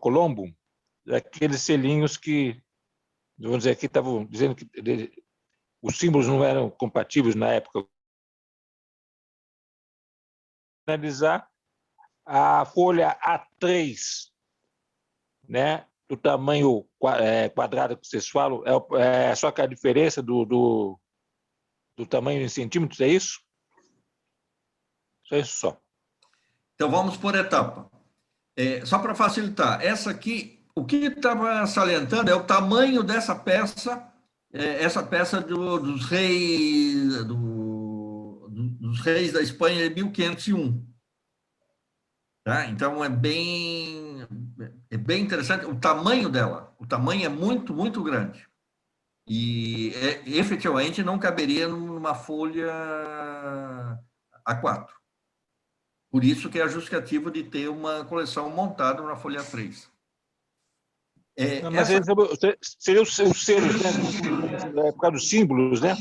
S12: os símbolos não eram compatíveis na época. Analisar a folha A3, né, do tamanho quadrado que vocês falam, só que a diferença do tamanho em centímetros, é isso? Só isso só.
S1: Então, vamos por etapa. Só para facilitar, essa aqui, o que estava salientando é o tamanho dessa peça, essa peça dos reis da Espanha de 1501. Tá? Então, é bem interessante o tamanho dela. O tamanho é muito, muito grande. E, efetivamente, não caberia numa folha A4. Por isso que é a justificativa de ter uma coleção montada na folha A3.
S12: Mas seria os selos, né? Por causa dos símbolos, né?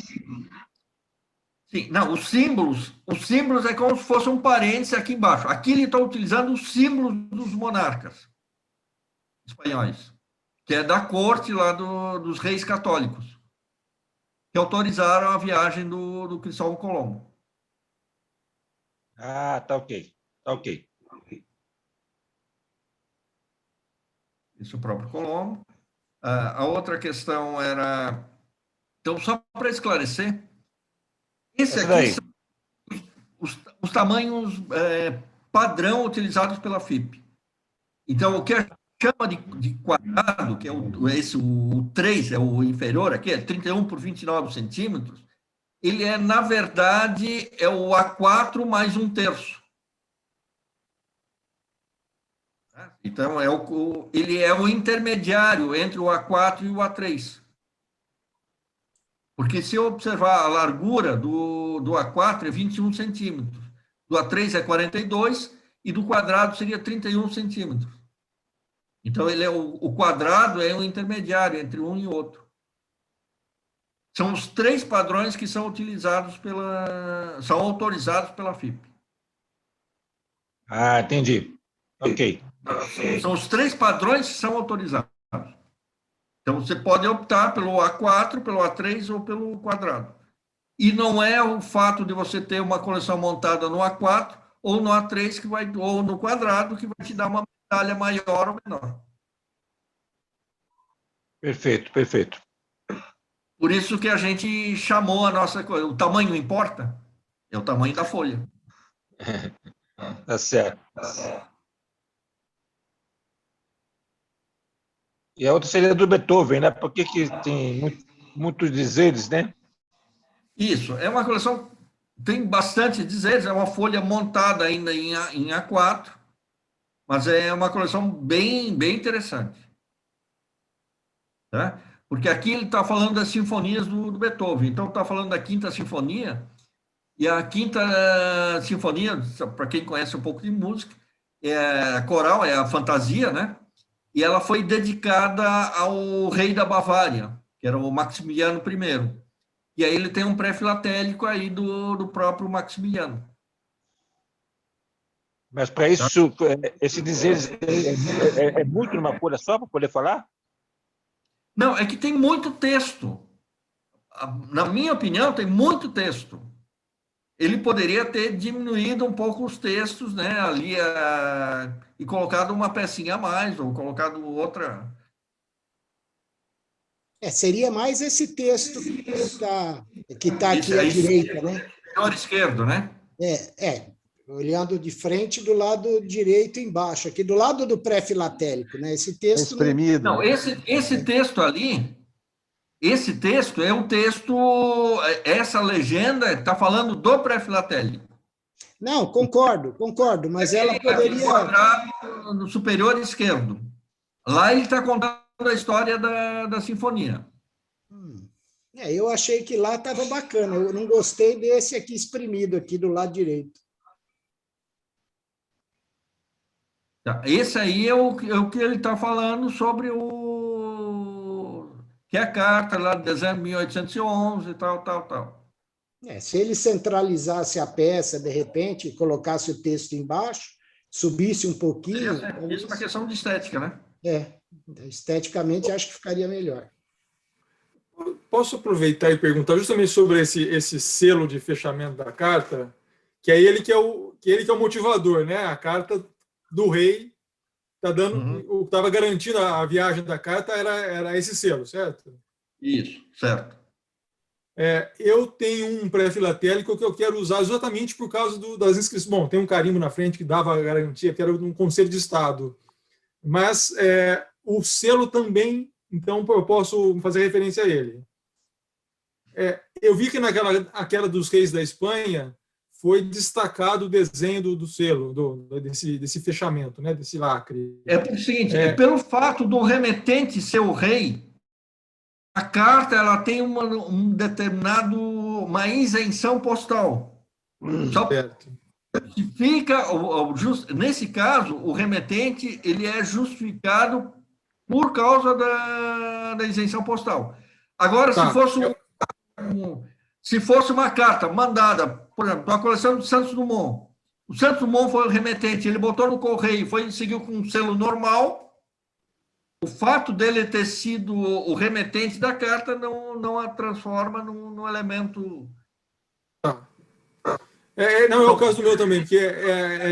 S1: Sim, não, os símbolos é como se fosse um parênteses aqui embaixo. Aqui ele está utilizando os símbolos dos monarcas espanhóis, que é da corte lá dos reis católicos, que autorizaram a viagem do Cristóvão Colombo.
S12: Ah, tá ok. Tá ok.
S1: Isso, o próprio Colombo. A outra questão era... Então, só para esclarecer, esse aqui são os tamanhos padrão utilizados pela FIP. Então, o que a gente chama de quadrado, que é o 3, é o inferior aqui, é 31 por 29 centímetros, ele na verdade, é o A4 mais 1/3. Então, ele é o intermediário entre o A4 e o A3. Porque se eu observar a largura do A4 é 21 centímetros, do A3 é 42 e do quadrado seria 31 centímetros. Então, o quadrado é o intermediário entre um e outro. São os 3 padrões que são utilizados são autorizados pela FIP.
S12: Ah, entendi. Ok.
S1: São os 3 padrões que são autorizados. Então, você pode optar pelo A4, pelo A3 ou pelo quadrado. E não é o fato de você ter uma coleção montada no A4 ou no A3 ou no quadrado que vai te dar uma medalha maior ou menor.
S12: Perfeito, perfeito.
S1: Por isso que a gente chamou a nossa coisa. O tamanho importa? É o tamanho da folha.
S12: Tá certo. E a outra seria do Beethoven, né? Por que tem muitos dizeres, né?
S1: Isso, é uma coleção, tem bastante dizeres, é uma folha montada ainda em A4, mas é uma coleção bem, bem interessante. Tá? Porque aqui ele está falando das sinfonias do Beethoven, então está falando da Quinta Sinfonia, e a Quinta Sinfonia, para quem conhece um pouco de música, a coral, é a fantasia, né? E ela foi dedicada ao rei da Bavária, que era o Maximiliano I. E aí ele tem um pré-filatélico aí do próprio Maximiliano.
S12: Mas para isso, esse dizer é muito numa folha só para poder falar?
S1: Não, é que tem muito texto. Na minha opinião, tem muito texto. Ele poderia ter diminuído um pouco os textos, né, ali, e colocado uma pecinha a mais, ou colocado outra.
S7: Seria mais esse texto que está aqui à direita, né?
S1: Inferior esquerdo, né?
S7: Olhando de frente do lado direito embaixo, aqui do lado do pré-filatélico, né? Esse texto...
S2: Espremido.
S1: Não, esse texto ali, esse texto é um texto, essa legenda está falando do pré-filatélico.
S7: Não, concordo, mas ela poderia...
S1: Quadrado no superior esquerdo. Lá ele está contando a história da sinfonia.
S7: Eu achei que lá estava bacana, eu não gostei desse aqui espremido, aqui do lado direito.
S1: Esse aí é o que ele está falando sobre que é a carta lá de dezembro de 1811 e tal.
S7: Se ele centralizasse a peça, de repente, colocasse o texto embaixo, subisse um pouquinho...
S1: Isso é uma questão de estética, né?
S7: Esteticamente, acho que ficaria melhor.
S5: Posso aproveitar e perguntar justamente sobre esse selo de fechamento da carta, que é ele que é o motivador, né? A carta do rei está dando, o que estava garantindo a viagem da carta era esse selo, certo?
S1: Isso, certo.
S5: Eu tenho um pré-filatélico que eu quero usar exatamente por causa das inscrições. Bom, tem um carimbo na frente que dava a garantia, que era um Conselho de Estado. Mas o selo também, então, eu posso fazer referência a ele. Eu vi que aquela dos reis da Espanha foi destacado o desenho do selo, desse fechamento, né, desse lacre.
S1: Pelo seguinte, pelo fato do remetente ser o rei, a carta ela tem uma isenção postal. Só justifica, nesse caso, o remetente ele é justificado por causa da isenção postal. Agora, se fosse uma carta mandada, por exemplo, para a coleção do Santos Dumont, o Santos Dumont foi o remetente, ele botou no correio, seguiu com um selo normal. O fato dele ter sido o remetente da carta não a transforma num elemento...
S5: Não é o caso do meu também, porque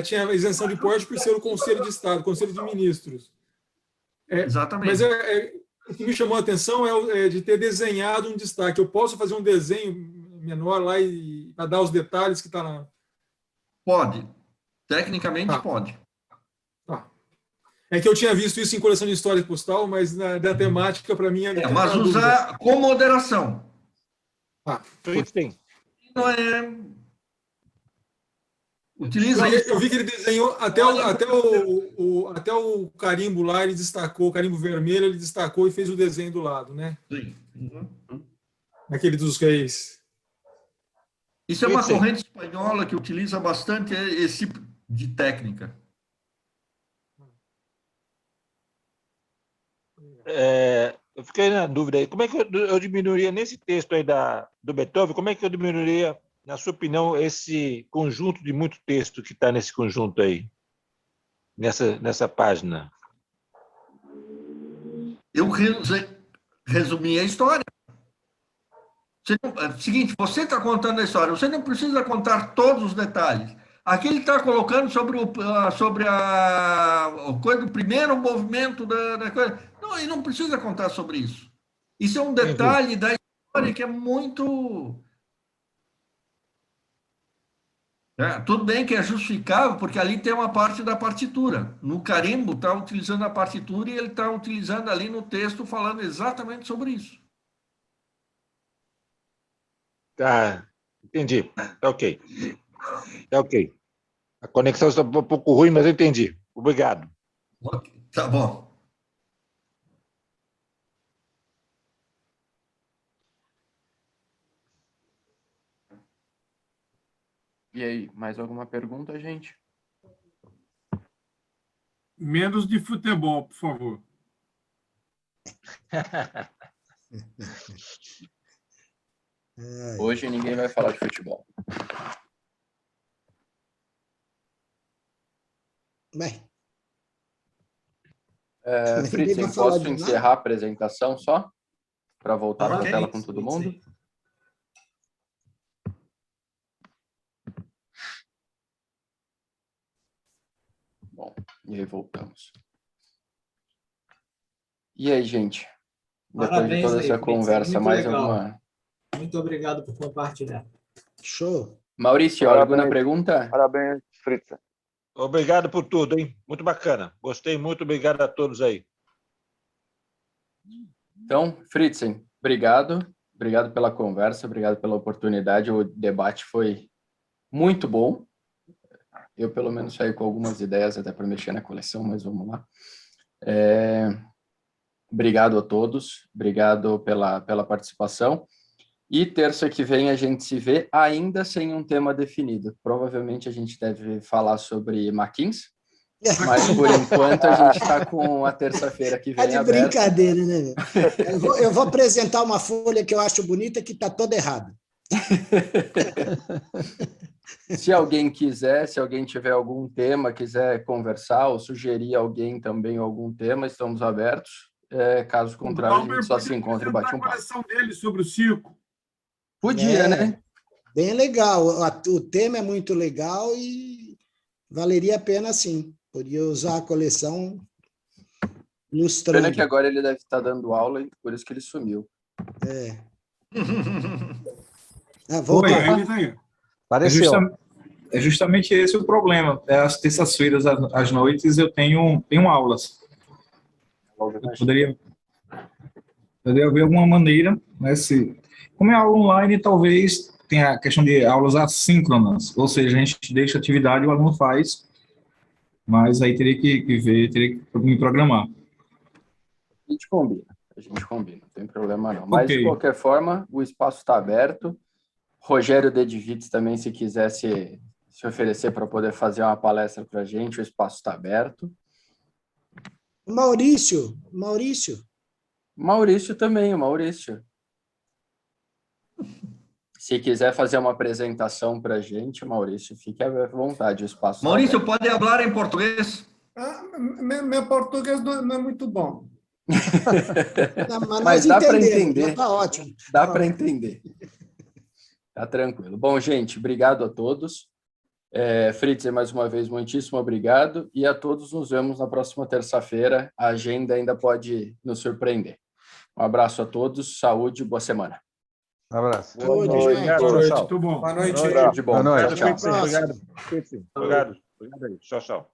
S5: tinha isenção de porte por ser o Conselho de Estado, Conselho de Ministros.
S1: Exatamente.
S5: Mas o que me chamou a atenção é de ter desenhado um destaque. Eu posso fazer um desenho menor lá para dar os detalhes que está na...
S1: Pode. Tecnicamente, pode.
S5: É que eu tinha visto isso em coleção de história postal, mas da temática, para mim...
S1: mas usar com moderação.
S12: Sim.
S1: Não utiliza isso.
S5: Eu vi que ele desenhou até o carimbo lá, ele destacou, o carimbo vermelho, ele destacou e fez o desenho do lado, né?
S1: Sim.
S5: Aquele dos reis.
S1: Isso é uma corrente espanhola que utiliza bastante esse tipo de técnica.
S12: Eu fiquei na dúvida aí. Como é que eu diminuiria nesse texto aí do Beethoven? Como é que eu diminuiria, na sua opinião, esse conjunto de muito texto que está nesse conjunto aí, nessa página?
S1: Eu resumi a história. Seguinte, você está contando a história, você não precisa contar todos os detalhes. Aqui ele está colocando sobre a coisa do primeiro movimento da coisa. Não, ele não precisa contar sobre isso. Isso é um detalhe da história que é muito... tudo bem que é justificável, porque ali tem uma parte da partitura. No carimbo está utilizando a partitura e ele está utilizando ali no texto falando exatamente sobre isso.
S12: Tá, entendi. Tá ok. Tá ok. A conexão está um pouco ruim, mas eu entendi. Obrigado.
S1: Tá bom.
S4: E aí, mais alguma pergunta, gente?
S6: Menos de futebol, por favor.
S4: Hoje ninguém vai falar de futebol.
S7: Bem.
S4: Fritzen, posso encerrar a apresentação só? Para voltar para a tela com todo mundo? Bom, e aí voltamos. E aí, gente? Depois de toda essa conversa, mais alguma...
S8: Muito obrigado por compartilhar.
S7: Show.
S4: Maurício, alguma pergunta?
S11: Parabéns, Fritzen.
S12: Obrigado por tudo, hein? Muito bacana. Gostei muito. Obrigado a todos aí.
S4: Então, Fritzen, obrigado. Obrigado pela conversa, obrigado pela oportunidade. O debate foi muito bom. Eu, pelo menos, saí com algumas ideias até para mexer na coleção, mas vamos lá. Obrigado a todos. Obrigado pela participação. E terça que vem a gente se vê ainda sem um tema definido. Provavelmente a gente deve falar sobre Macquins, mas por enquanto a gente está com a terça-feira que vem aberta.
S7: É de brincadeira, né? Eu vou apresentar uma folha que eu acho bonita que está toda errada.
S4: Se alguém quiser, se alguém tiver algum tema, quiser conversar ou sugerir alguém também algum tema, estamos abertos. caso contrário, a gente só se encontra e bate um papo.
S6: A coleção dele sobre o circo.
S4: Podia, né?
S7: Bem legal. O tema é muito legal e valeria a pena, sim. Podia usar a coleção ilustrando.
S4: Pena que agora ele deve estar dando aula e por isso que ele sumiu.
S7: Voltou.
S2: Apareceu.
S13: É justamente esse o problema. Às terças-feiras, às noites, eu tenho aulas. Poderia haver alguma maneira, né, como é aula online, talvez tenha a questão de aulas assíncronas, ou seja, a gente deixa a atividade e o aluno faz, mas aí teria que ver, teria que me programar.
S4: A gente combina, não tem problema não. Mas, de qualquer forma, o espaço está aberto. Rogério Dedivitz também, se quiser se oferecer para poder fazer uma palestra para a gente, o espaço está aberto.
S7: Maurício
S4: também, o Maurício. Se quiser fazer uma apresentação para a gente, Maurício, fique à vontade, o espaço.
S1: Maurício, pode falar em português?
S10: Meu português não é muito bom.
S4: Mas dá para entender.
S7: Está ótimo.
S4: Dá para entender. Tá tranquilo. Bom, gente, obrigado a todos. Fritz, mais uma vez, muitíssimo obrigado. E a todos nos vemos na próxima terça-feira. A agenda ainda pode nos surpreender. Um abraço a todos, saúde e boa semana.
S2: Um abraço.
S7: Boa noite, gente.
S6: Boa noite, tudo bom.
S5: Boa noite.
S4: Tudo de bom.
S2: Boa noite.
S4: Tchau, tchau.
S12: Obrigado. Obrigado aí. Tchau, tchau.